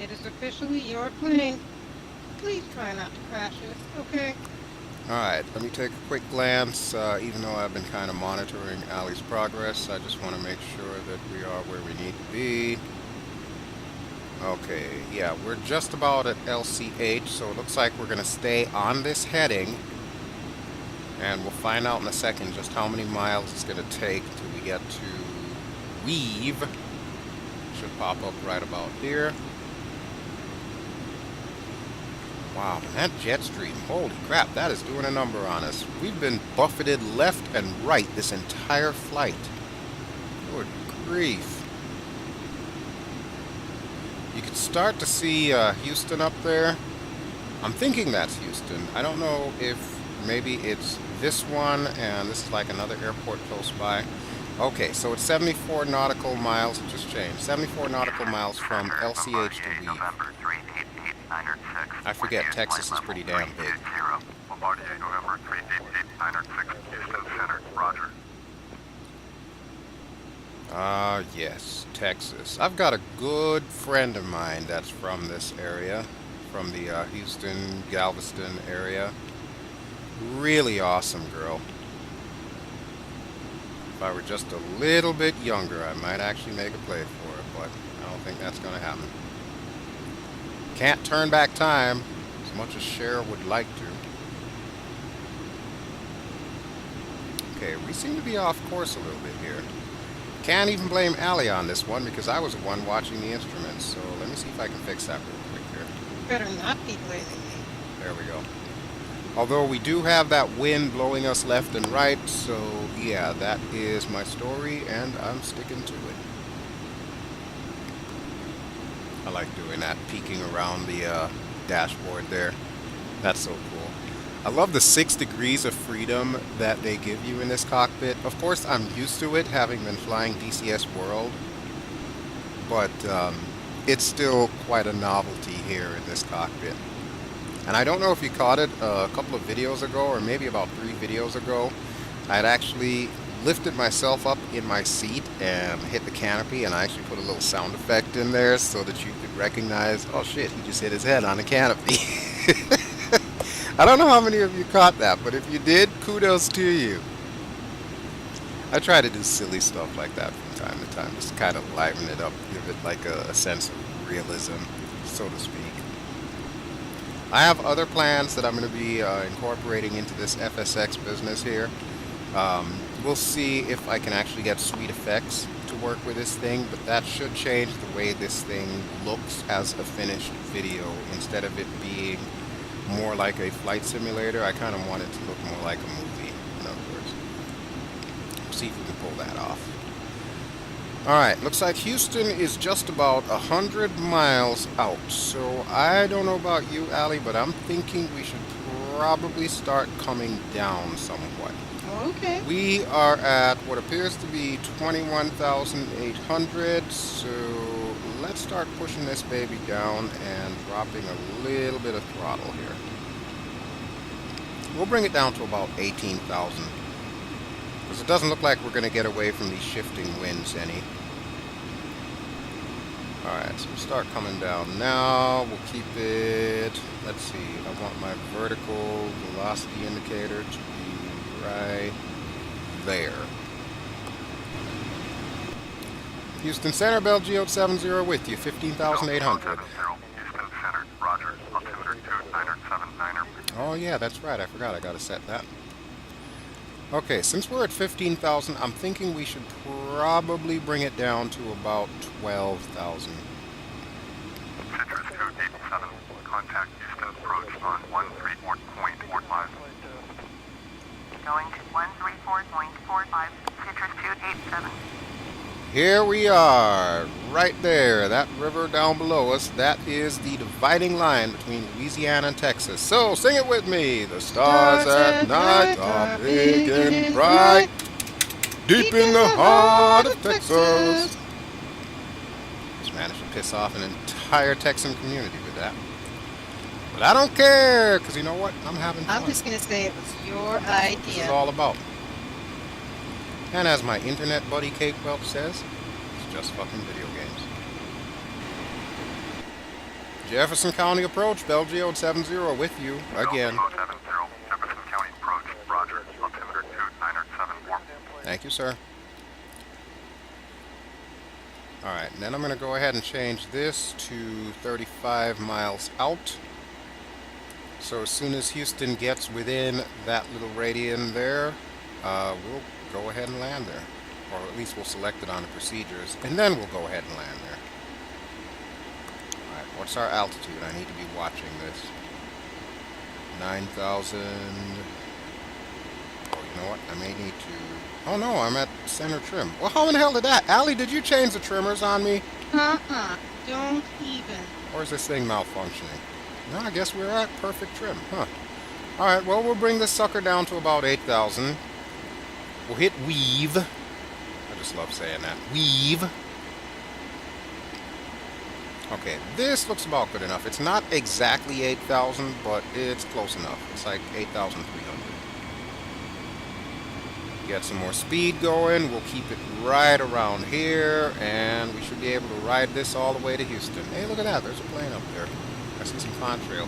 It is officially your plane. Please try not to crash it, okay? Alright, let me take a quick glance. Even though I've been kind of monitoring Ally's progress, I just want to make sure that we are where we need to be. Okay, yeah, we're just about at LCH, so it looks like we're going to stay on this heading. And we'll find out in a second just how many miles it's going to take till we get to Weave. Should pop up right about here. Wow, that jet stream, holy crap, that is doing a number on us. We've been buffeted left and right this entire flight. Good grief. You could start to see Houston up there. I'm thinking that's Houston. I don't know if maybe it's this one and this is like another airport close by. Okay, so it's 74 nautical miles. It just changed. 74 nautical miles from LCH to Weave. I forget, Texas is pretty damn big. Bombardier November 388906, Houston Center, roger. Ah, yes, Texas. I've got a good friend of mine that's from this area, from the Houston, Galveston area. Really awesome girl. If I were just a little bit younger, I might actually make a play for it, but I don't think that's going to happen. Can't turn back time as much as Cher would like to. Okay, we seem to be off course a little bit here. Can't even blame Ally on this one because I was the one watching the instruments, so let me see if I can fix that real quick here. Better not be blaming me. There we go. Although we do have that wind blowing us left and right, so yeah, that is my story and I'm sticking to it. I like doing that, peeking around the dashboard there. That's so cool. I love the 6 degrees of freedom that they give you in this cockpit. Of course, I'm used to it, having been flying DCS World, but it's still quite a novelty here in this cockpit. And I don't know if you caught it a couple of videos ago, or maybe about 3 videos ago. I had actually lifted myself up in my seat and hit the canopy, and I actually put a little sound effect in there so that you could recognize, oh shit, he just hit his head on the canopy. I don't know how many of you caught that, but if you did, kudos to you. I try to do silly stuff like that from time to time, just kind of liven it up, give it like a sense of realism, so to speak. I have other plans that I'm going to be incorporating into this FSX business here. We'll see if I can actually get sweet effects to work with this thing, but that should change the way this thing looks as a finished video. Instead of it being more like a flight simulator, I kind of want it to look more like a movie, in other words. We'll see if we can pull that off. Alright, looks like Houston is just about 100 miles out. So I don't know about you, Allie, but I'm thinking we should probably start coming down somewhat. Okay. We are at what appears to be 21,800, so let's start pushing this baby down and dropping a little bit of throttle here. We'll bring it down to about 18,000, because it doesn't look like we're going to get away from these shifting winds any. Alright, so we'll start coming down now. We'll keep it, let's see, I want my vertical velocity indicator to be right there. Houston Center, BelGeode 70 with you, 15,800. Houston Center, roger. Altimeter 2979er. Oh yeah, that's right, I forgot I gotta set that. Okay, since we're at 15,000, I'm thinking we should probably bring it down to about 12,000. Citrus 287, contact Houston approach on 134.45. Going to 134.45, Citrus 287. Here we are, right there, that river down below us. That is the dividing line between Louisiana and Texas. So, sing it with me. The stars at night are big and bright, deep in the heart of Texas. Just managed to piss off an entire Texan community with that. But I don't care, because you know what? I'm having fun. I'm just going to say it was your This is idea. all about. And as my internet buddy Kate Welch says, it's just fucking video games. Jefferson County approach, BelGeode 70 with you again. 70, Jefferson County approach, roger. Altimeter 2974. Thank you, sir. Alright, and then I'm going to go ahead and change this to 35 miles out. So as soon as Houston gets within that little radian there, we'll go ahead and land there. Or at least we'll select it on the procedures, and then we'll go ahead and land there. Alright, what's our altitude? I need to be watching this. 9,000. Oh, you know what? I may need to... Oh no, I'm at center trim. Well, how in the hell did that? Allie, did you change the trimmers on me? Don't even. Or is this thing malfunctioning? No, I guess we're at perfect trim, huh? Alright, well, we'll bring this sucker down to about 8,000. We'll hit weave. I just love saying that. Weave. Okay, this looks about good enough. It's not exactly 8,000, but it's close enough. It's like 8,300. Get some more speed going. We'll keep it right around here, and we should be able to ride this all the way to Houston. Hey, look at that. There's a plane up there. I see some contrails.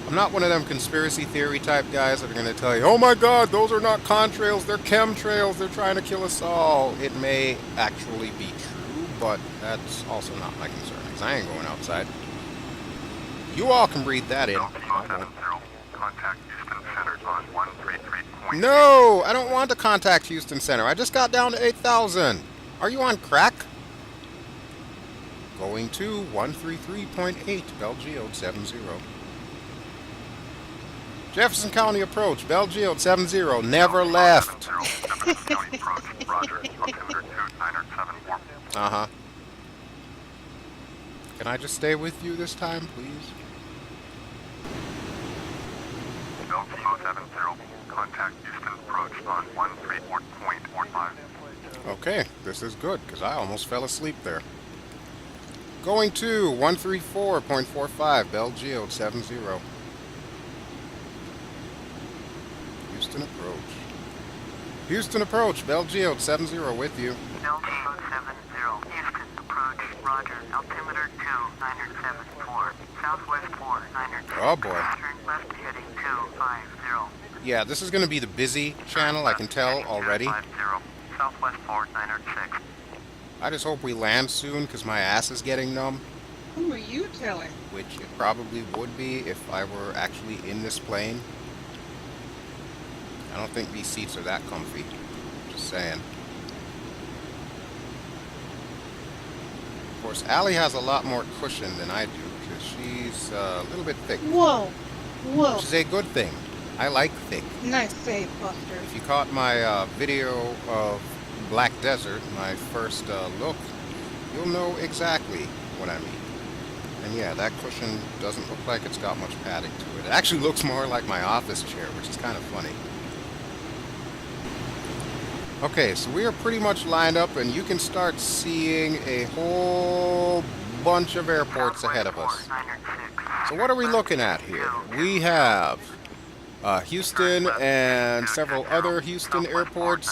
I'm not one of them conspiracy theory type guys that are going to tell you, oh my god, those are not contrails, they're chemtrails, they're trying to kill us all. It may actually be true, but that's also not my concern, because I ain't going outside. You all can breathe that in. Contact Houston Center on 133. No, I don't want to contact Houston Center. I just got down to 8,000. Are you on crack? Going to 133.8, BelGeode 70. Jefferson County approach, BelGeode 70, never left. Jefferson County approach, roger. Altimeter 2974. Uh-huh. Can I just stay with you this time, please? BelGeode 70, contact Houston approach on 134.45. Okay, this is good, because I almost fell asleep there. Going to 134.45, BelGeode 70. Houston approach. Houston approach, BelGeode 70 with you. BelGeode 70, Houston approach, roger. Altimeter 2974. Southwest 496. Oh boy. Turn left heading 250. Yeah, this is going to be the busy channel, I can tell already. 250. Southwest 496. I just hope we land soon because my ass is getting numb, Who are you telling? which it probably would be if I were actually in this plane. I don't think these seats are that comfy. Just saying. Of course, Allie has a lot more cushion than I do because she's a little bit thick, Whoa. Whoa. which is a good thing. I like thick. Nice save, Buster. If you caught my video of Black Desert, my first look, you'll know exactly what I mean. And yeah, that cushion doesn't look like it's got much padding to it. It actually looks more like my office chair, which is kind of funny. Okay, so we are pretty much lined up, and you can start seeing a whole bunch of airports ahead of us. So what are we looking at here? We have Houston and several other Houston airports.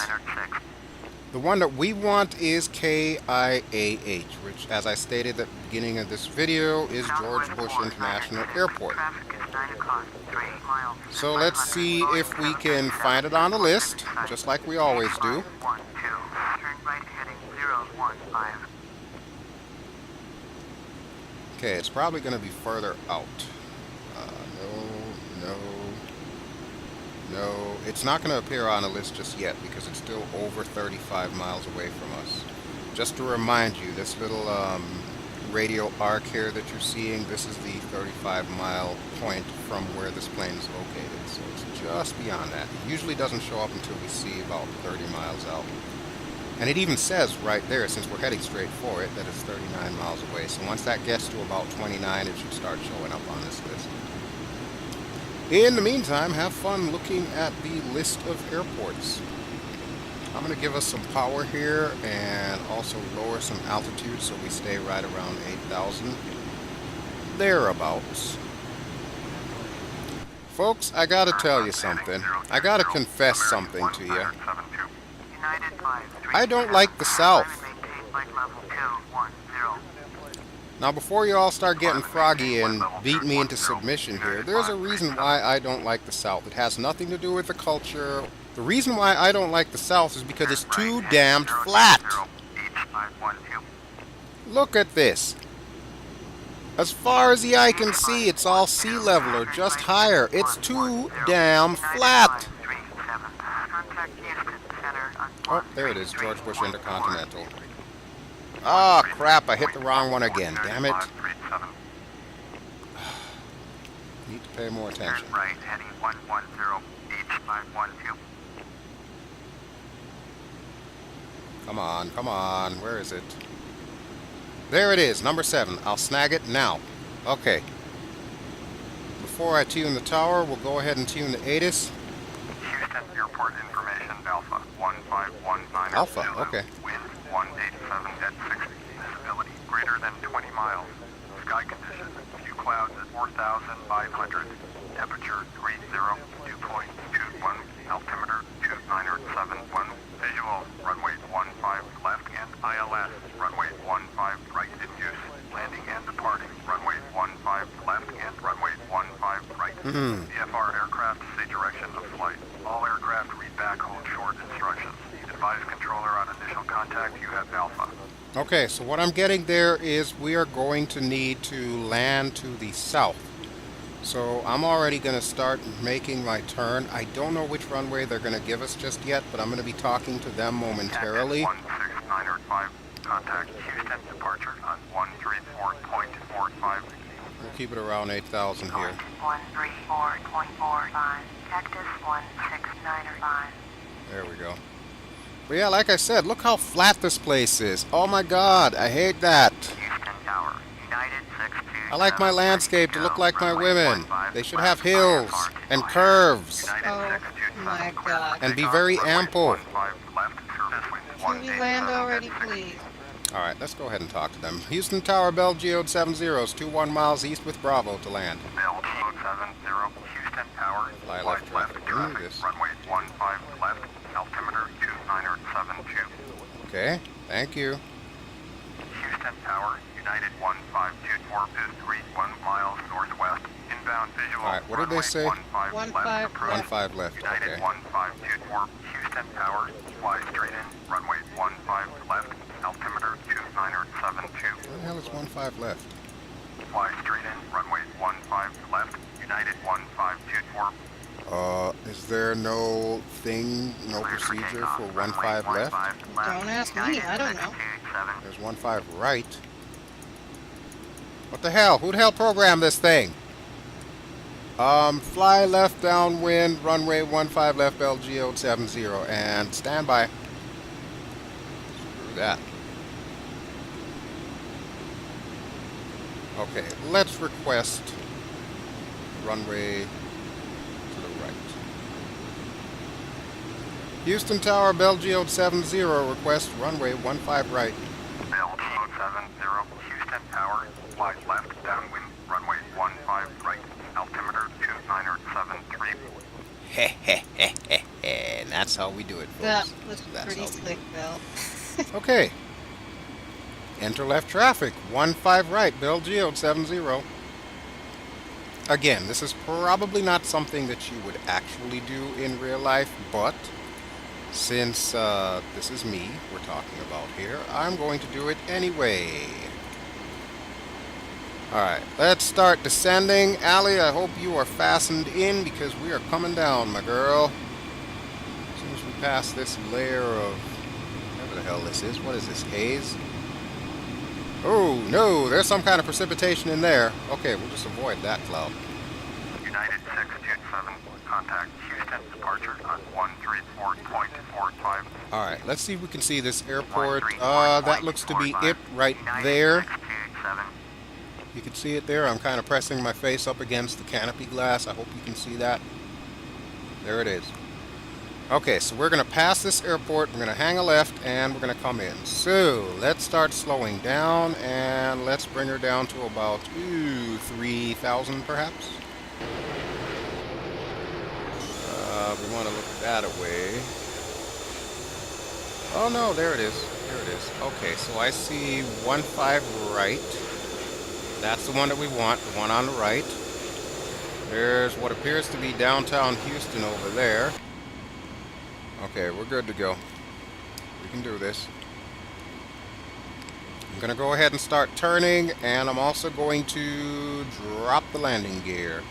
The one that we want is KIAH, which, as I stated at the beginning of this video, is George Bush International Airport. So let's see if we can find it on the list, just like we always do. Okay, it's probably going to be further out. No, it's not going to appear on the list just yet because it's still over 35 miles away from us. Just to remind you, this little radial arc here that you're seeing, this is the 35-mile point from where this plane is located. So it's just beyond that. It usually doesn't show up until we see about 30 miles out. And it even says right there, since we're heading straight for it, that it's 39 miles away. So once that gets to about 29, it should start showing up on this list. In the meantime, have fun looking at the list of airports. I'm going to give us some power here and also lower some altitude so we stay right around 8,000. Thereabouts. Folks, I got to tell you something. I got to confess something to you. I don't like the South. Now, before you all start getting froggy and beat me into submission here, there's a reason why I don't like the South. It has nothing to do with the culture. The reason why I don't like the South is because it's too damned flat. Look at this. As far as the eye can see, it's all sea level or just higher. It's too damn flat. Oh, there it is, George Bush Intercontinental. Ah, crap, I hit the wrong one again. Damn it. Need to pay more attention. Right, heading 110H512. Come on, where is it? There it is, number 7. I'll snag it now. Okay. Before I tune the tower, we'll go ahead and tune the ATIS. Houston Airport Information Alpha 1519. Alpha, okay. Wind 187 at 60. Visibility greater than 20 miles. Sky conditions, few clouds at 4,500. Temperature 30, dew point 21. Altimeter 2971. Visual runway 15 left and ILS. Runway 15 right in use. Landing and departing. Runway 15 left and runway 15 right. VFR aircraft say direction of flight. All aircraft read back hold short instructions. Advise controller on initial contact. You have Alpha. Okay, so what I'm getting there is we are going to need to land to the south. So I'm already going to start making my turn. I don't know which runway they're going to give us just yet, but I'm going to be talking to them momentarily. 16905. Contact Houston departure on 134.45. We'll keep it around 8,000 here. 134.45. Cactus 16905. There we go. But yeah, like I said, look how flat this place is. Oh my God, I hate that. Houston Tower. United 62. I like my landscape to look like my women. They should have hills and curves Oh my God. and be very ample. Can we land already, please? Alright, let's go ahead and talk to them. Houston Tower, BelGeode 70s, 21 miles east with Bravo to land. BelGeode 70. Houston Tower. Fly left traffic. Do this. Runway 15 left. Altimeter 2972. Okay, thank you. Houston Houston Tower, United 1524 is 31 miles northwest. Inbound visual. All right, what did they say? 15 left 15 approach. 15 left. United Okay. 1524, Houston Tower, fly straight in, runway 15 left, altimeter 2972. Where the hell is 15 left? Fly straight in, runway 15 left, United 1524. Is there no thing, no Cleared for procedure takeoff, for runway 15 left? 15 left. Don't ask me, United I don't know. 627. There's 15 right. What the hell? Who the hell programmed this thing? Fly left downwind, runway 15 left, BelGeode 70, and stand by. Screw that. Okay, let's request runway to the right. Houston Tower, BelGeode 70, request runway 15 right. BelGeode 70, Houston Tower, fly left downwind, runway 15 right, altimeter 2973. Heh heh heh heh heh. And that's how we do it, folks. That was That's pretty how we do slick, Bel. it. Okay. Enter left traffic, 15 right, BelGeode 70. Again, this is probably not something that you would actually do in real life, but since this is me we're talking about here, I'm going to do it anyway. Alright, let's start descending. Ally, I hope you are fastened in because we are coming down, my girl. As soon as we pass this layer of whatever the hell this is. What is this, haze? Oh, no, there's some kind of precipitation in there. Okay, we'll just avoid that cloud. United 627, contact Houston departure on 134.45. Alright, let's see if we can see this airport. That looks to be it right there. You can see it there. I'm kind of pressing my face up against the canopy glass. I hope you can see that. There it is. Okay, so we're going to pass this airport. We're going to hang a left, and we're going to come in. So, let's start slowing down, and let's bring her down to about, 3,000 perhaps. We want to look that away. Oh, no, there it is. There it is. Okay, so I see 15 right. That's the one that we want, the one on the right. There's what appears to be downtown Houston over there. Okay, we're good to go. We can do this. I'm going to go ahead and start turning, and I'm also going to drop the landing gear.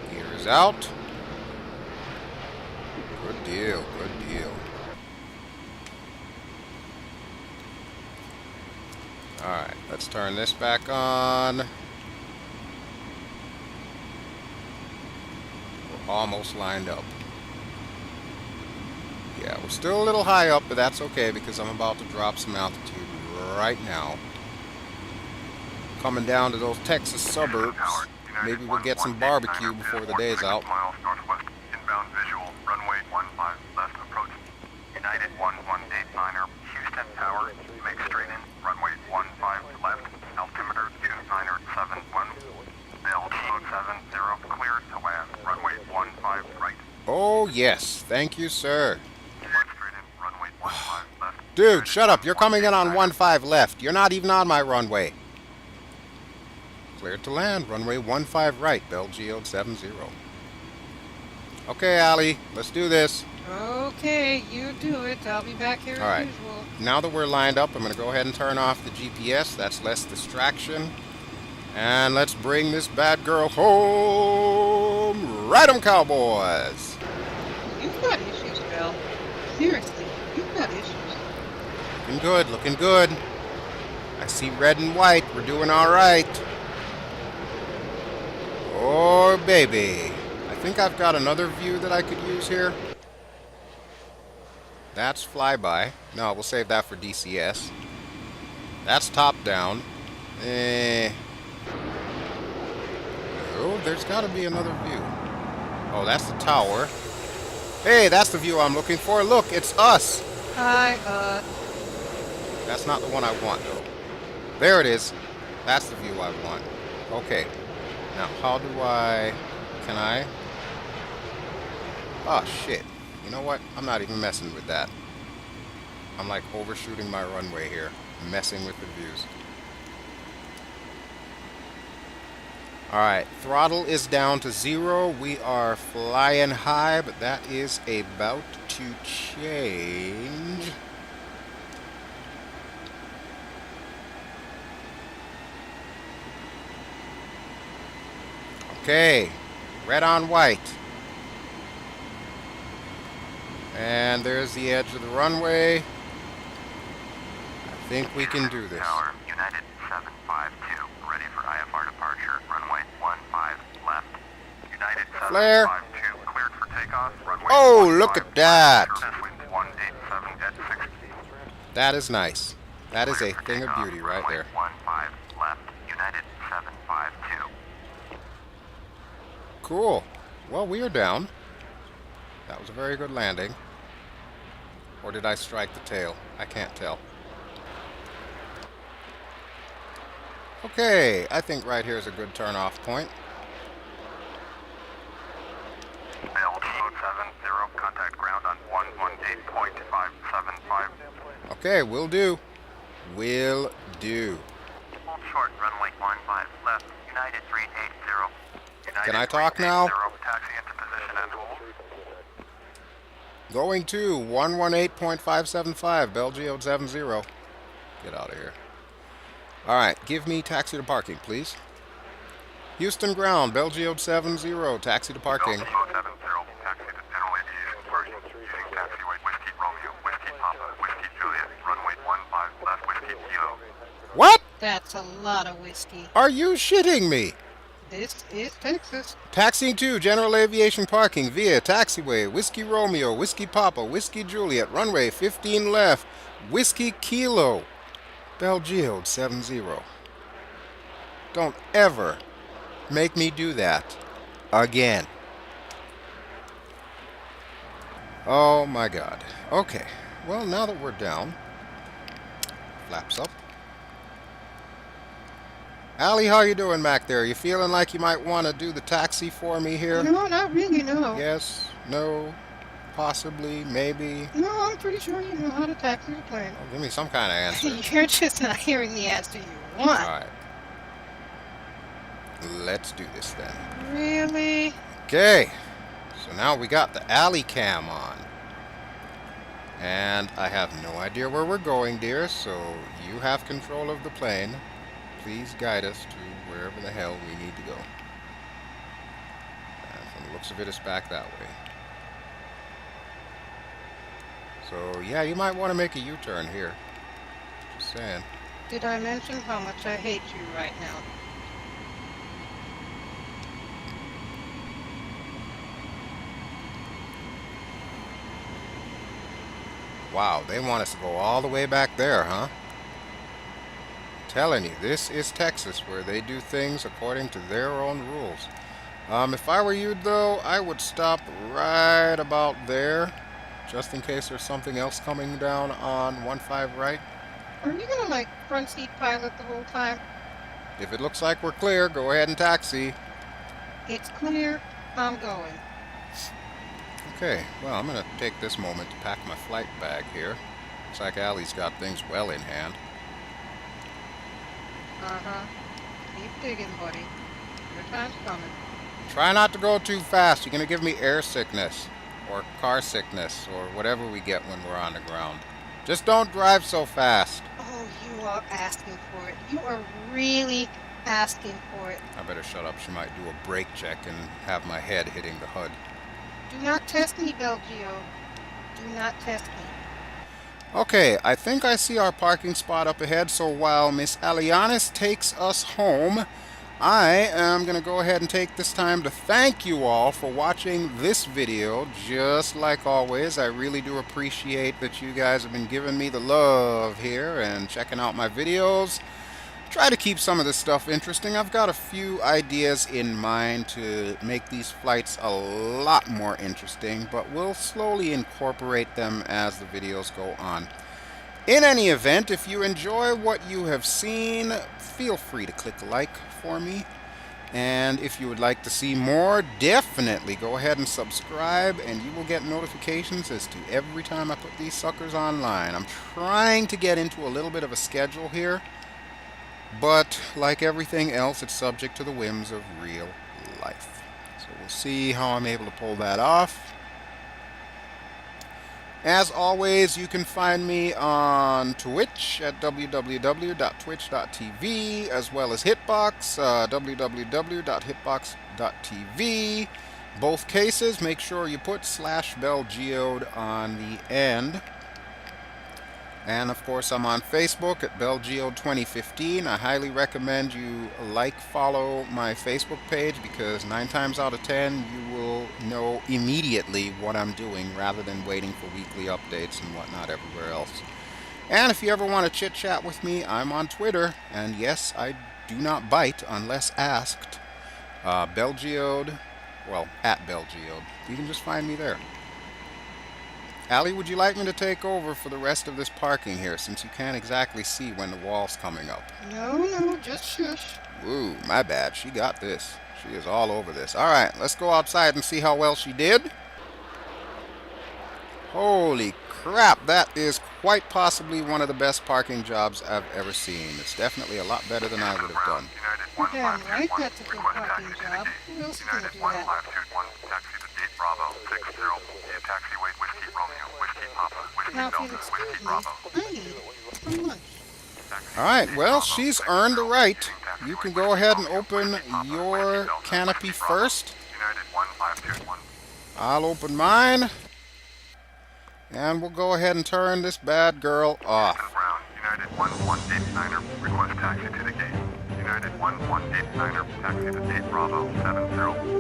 Gear is out. Good deal, good deal. Alright, let's turn this back on. We're almost lined up. Yeah, we're still a little high up, but that's okay because I'm about to drop some altitude right now. Coming down to those Texas suburbs. Maybe we'll get some barbecue before the day's out. Miles northwest, inbound visual, runway 15 left approach. United 1189er, Houston Tower, make straight in, runway 15 left, altimeter 2971. BelGeode 70, cleared to land, runway 15 right. Oh, yes. Thank you, sir. Flight straight in, runway 15 left. Dude, shut up. You're coming in on 15 left. You're not even on my runway. Cleared to land. Runway 15 right. BelGeode 70. Okay, Ally. Let's do this. Okay, you do it. I'll be back here All right. as usual. Now that we're lined up, I'm going to go ahead and turn off the GPS. That's less distraction. And let's bring this bad girl home. Ride 'em, cowboys. You've got issues, Bel. Seriously, you've got issues. Looking good, looking good. I see red and white. We're doing all right. Oh, baby. I think I've got another view that I could use here. That's flyby. No, we'll save that for DCS. That's top down. Oh, there's got to be another view. Oh, that's the tower. Hey, that's the view I'm looking for. Look, it's us. Hi, That's not the one I want, though. There it is. That's the view I want. Okay. Now, how do I... Can I... Oh, shit. You know what? I'm not even messing with that. I'm like overshooting my runway here, messing with the views. Alright, throttle is down to 0. We are flying high, but that is about to change. Okay, red on white. And there's the edge of the runway. I think we can do this. Tower, United 752, ready for IFR departure, runway 15 left. United Flare. 752, cleared for takeoff, runway Oh, 15 look at that. Wind 187 at 60. That is nice. That is a Cleared for thing of takeoff, beauty right runway there. 15 left. United 752. Cool. Well, we are down. That was a very good landing. Or did I strike the tail? I can't tell. Okay, I think right here is a good turn-off point. BelGeode 70, contact ground on 118.575. Okay, will do. Will do. Hold short, runway 15 left. United 380. United Can I talk now? 380, taxi into position and hold. Going to 118.575, BelGeode 70. Get out of here. Alright, give me taxi to parking, please. Houston ground, BelGeode 70, taxi to parking. BelGeode 70, taxi to general aviation parking. Using taxiway Whiskey Romeo, Whiskey Papa, Whiskey Juliet, runway 15 left, Whiskey Kilo. What? That's a lot of whiskey. Are you shitting me? This is Texas. Taxiing to general aviation parking via taxiway Whiskey Romeo, Whiskey Papa, Whiskey Juliet, runway 15 left, Whiskey Kilo, BelGeode 70. Don't ever make me do that again. Oh my god. Okay. Well, now that we're down, flaps up. Allie, how you doing back there? You feeling like you might want to do the taxi for me here? No, not really, no. Yes, no, possibly, maybe. No, I'm pretty sure you know how to taxi a plane. Oh, give me some kind of answer. You're just not hearing the answer you All want. right. Let's do this then. Really? Okay. So now we got the alley cam on. And I have no idea where we're going, dear, so you have control of the plane. Please guide us to wherever the hell we need to go. And from the looks of it, it's back that way. So, yeah, you might want to make a U-turn here. Just saying. Did I mention how much I hate you right now? Wow, they want us to go all the way back there, huh? Telling you, this is Texas, where they do things according to their own rules. If I were you, though, I would stop right about there, just in case there's something else coming down on 15 right. Are you gonna, like, front seat pilot the whole time? If it looks like we're clear, go ahead and taxi. It's clear. I'm going. Okay, well, I'm going to take this moment to pack my flight bag here. Looks like Allie's got things well in hand. Uh-huh. Keep digging, buddy. Your time's coming. Try not to go too fast. You're going to give me air sickness or car sickness or whatever we get when we're on the ground. Just don't drive so fast. Oh, you are asking for it. You are really asking for it. I better shut up. She might do a brake check and have my head hitting the HUD. Do not test me, BelGeode. Do not test me. Okay, I think I see our parking spot up ahead, so while Miss Alianis takes us home, I am going to go ahead and take this time to thank you all for watching this video. Just like always, I really do appreciate that you guys have been giving me the love here and checking out my videos. Try to keep some of this stuff interesting. I've got a few ideas in mind to make these flights a lot more interesting, but we'll slowly incorporate them as the videos go on. In any event, if you enjoy what you have seen, feel free to click like for me. And if you would like to see more, definitely go ahead and subscribe, and you will get notifications as to every time I put these suckers online. I'm trying to get into a little bit of a schedule here, but like everything else, it's subject to the whims of real life. So we'll see how I'm able to pull that off. As always, you can find me on Twitch at www.twitch.tv, as well as Hitbox, www.hitbox.tv. Both cases, make sure you put /BelGeode on the end. And of course, I'm on Facebook at BelGeode 2015. I highly recommend you like, follow my Facebook page, because 9 times out of 10 you will know immediately what I'm doing rather than waiting for weekly updates and whatnot everywhere else. And if you ever want to chit chat with me, I'm on Twitter. And yes, I do not bite unless asked. BelGeode, well, at BelGeode. You can just find me there. Allie, would you like me to take over for the rest of this parking here, since you can't exactly see when the wall's coming up? No, just shush. Ooh, my bad. She got this. She is all over this. All right, let's go outside and see how well she did. Holy crap, that is quite possibly one of the best parking jobs I've ever seen. It's definitely a lot better than I would have done. You're damn right that's a good parking job. Who else is going to do that? Taxi to Gate Bravo 60, taxiway Whiskey Romeo, Whiskey Papa, Whiskey Now, if you'll Delta, excuse Whiskey me, Bravo. I need some lunch. All right, well, she's earned the right. You can go ahead and open your canopy first. United 1521. I'll open mine. And we'll go ahead and turn this bad girl off. Brown, United 1189er, request taxi to the gate. United 1189er, taxi to Gate Bravo 70,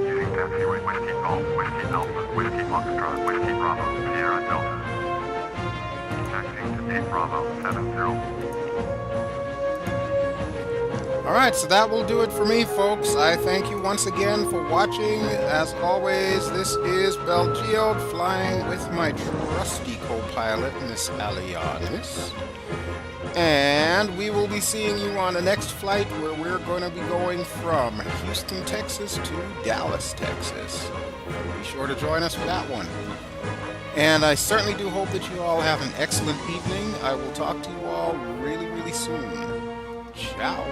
using taxiway Whiskey Golf, Whiskey Alpha, Whiskey Foxtrot, Whiskey Bravo, Sierra Delta. Taxiing to Gate Bravo 70. Alright, so that will do it for me, folks. I thank you once again for watching. As always, this is BelGeode flying with my trusty co-pilot, Miss Alianis. And we will be seeing you on the next flight, where we're going to be going from Houston, Texas to Dallas, Texas. Be sure to join us for that one. And I certainly do hope that you all have an excellent evening. I will talk to you all really, really soon. Ciao.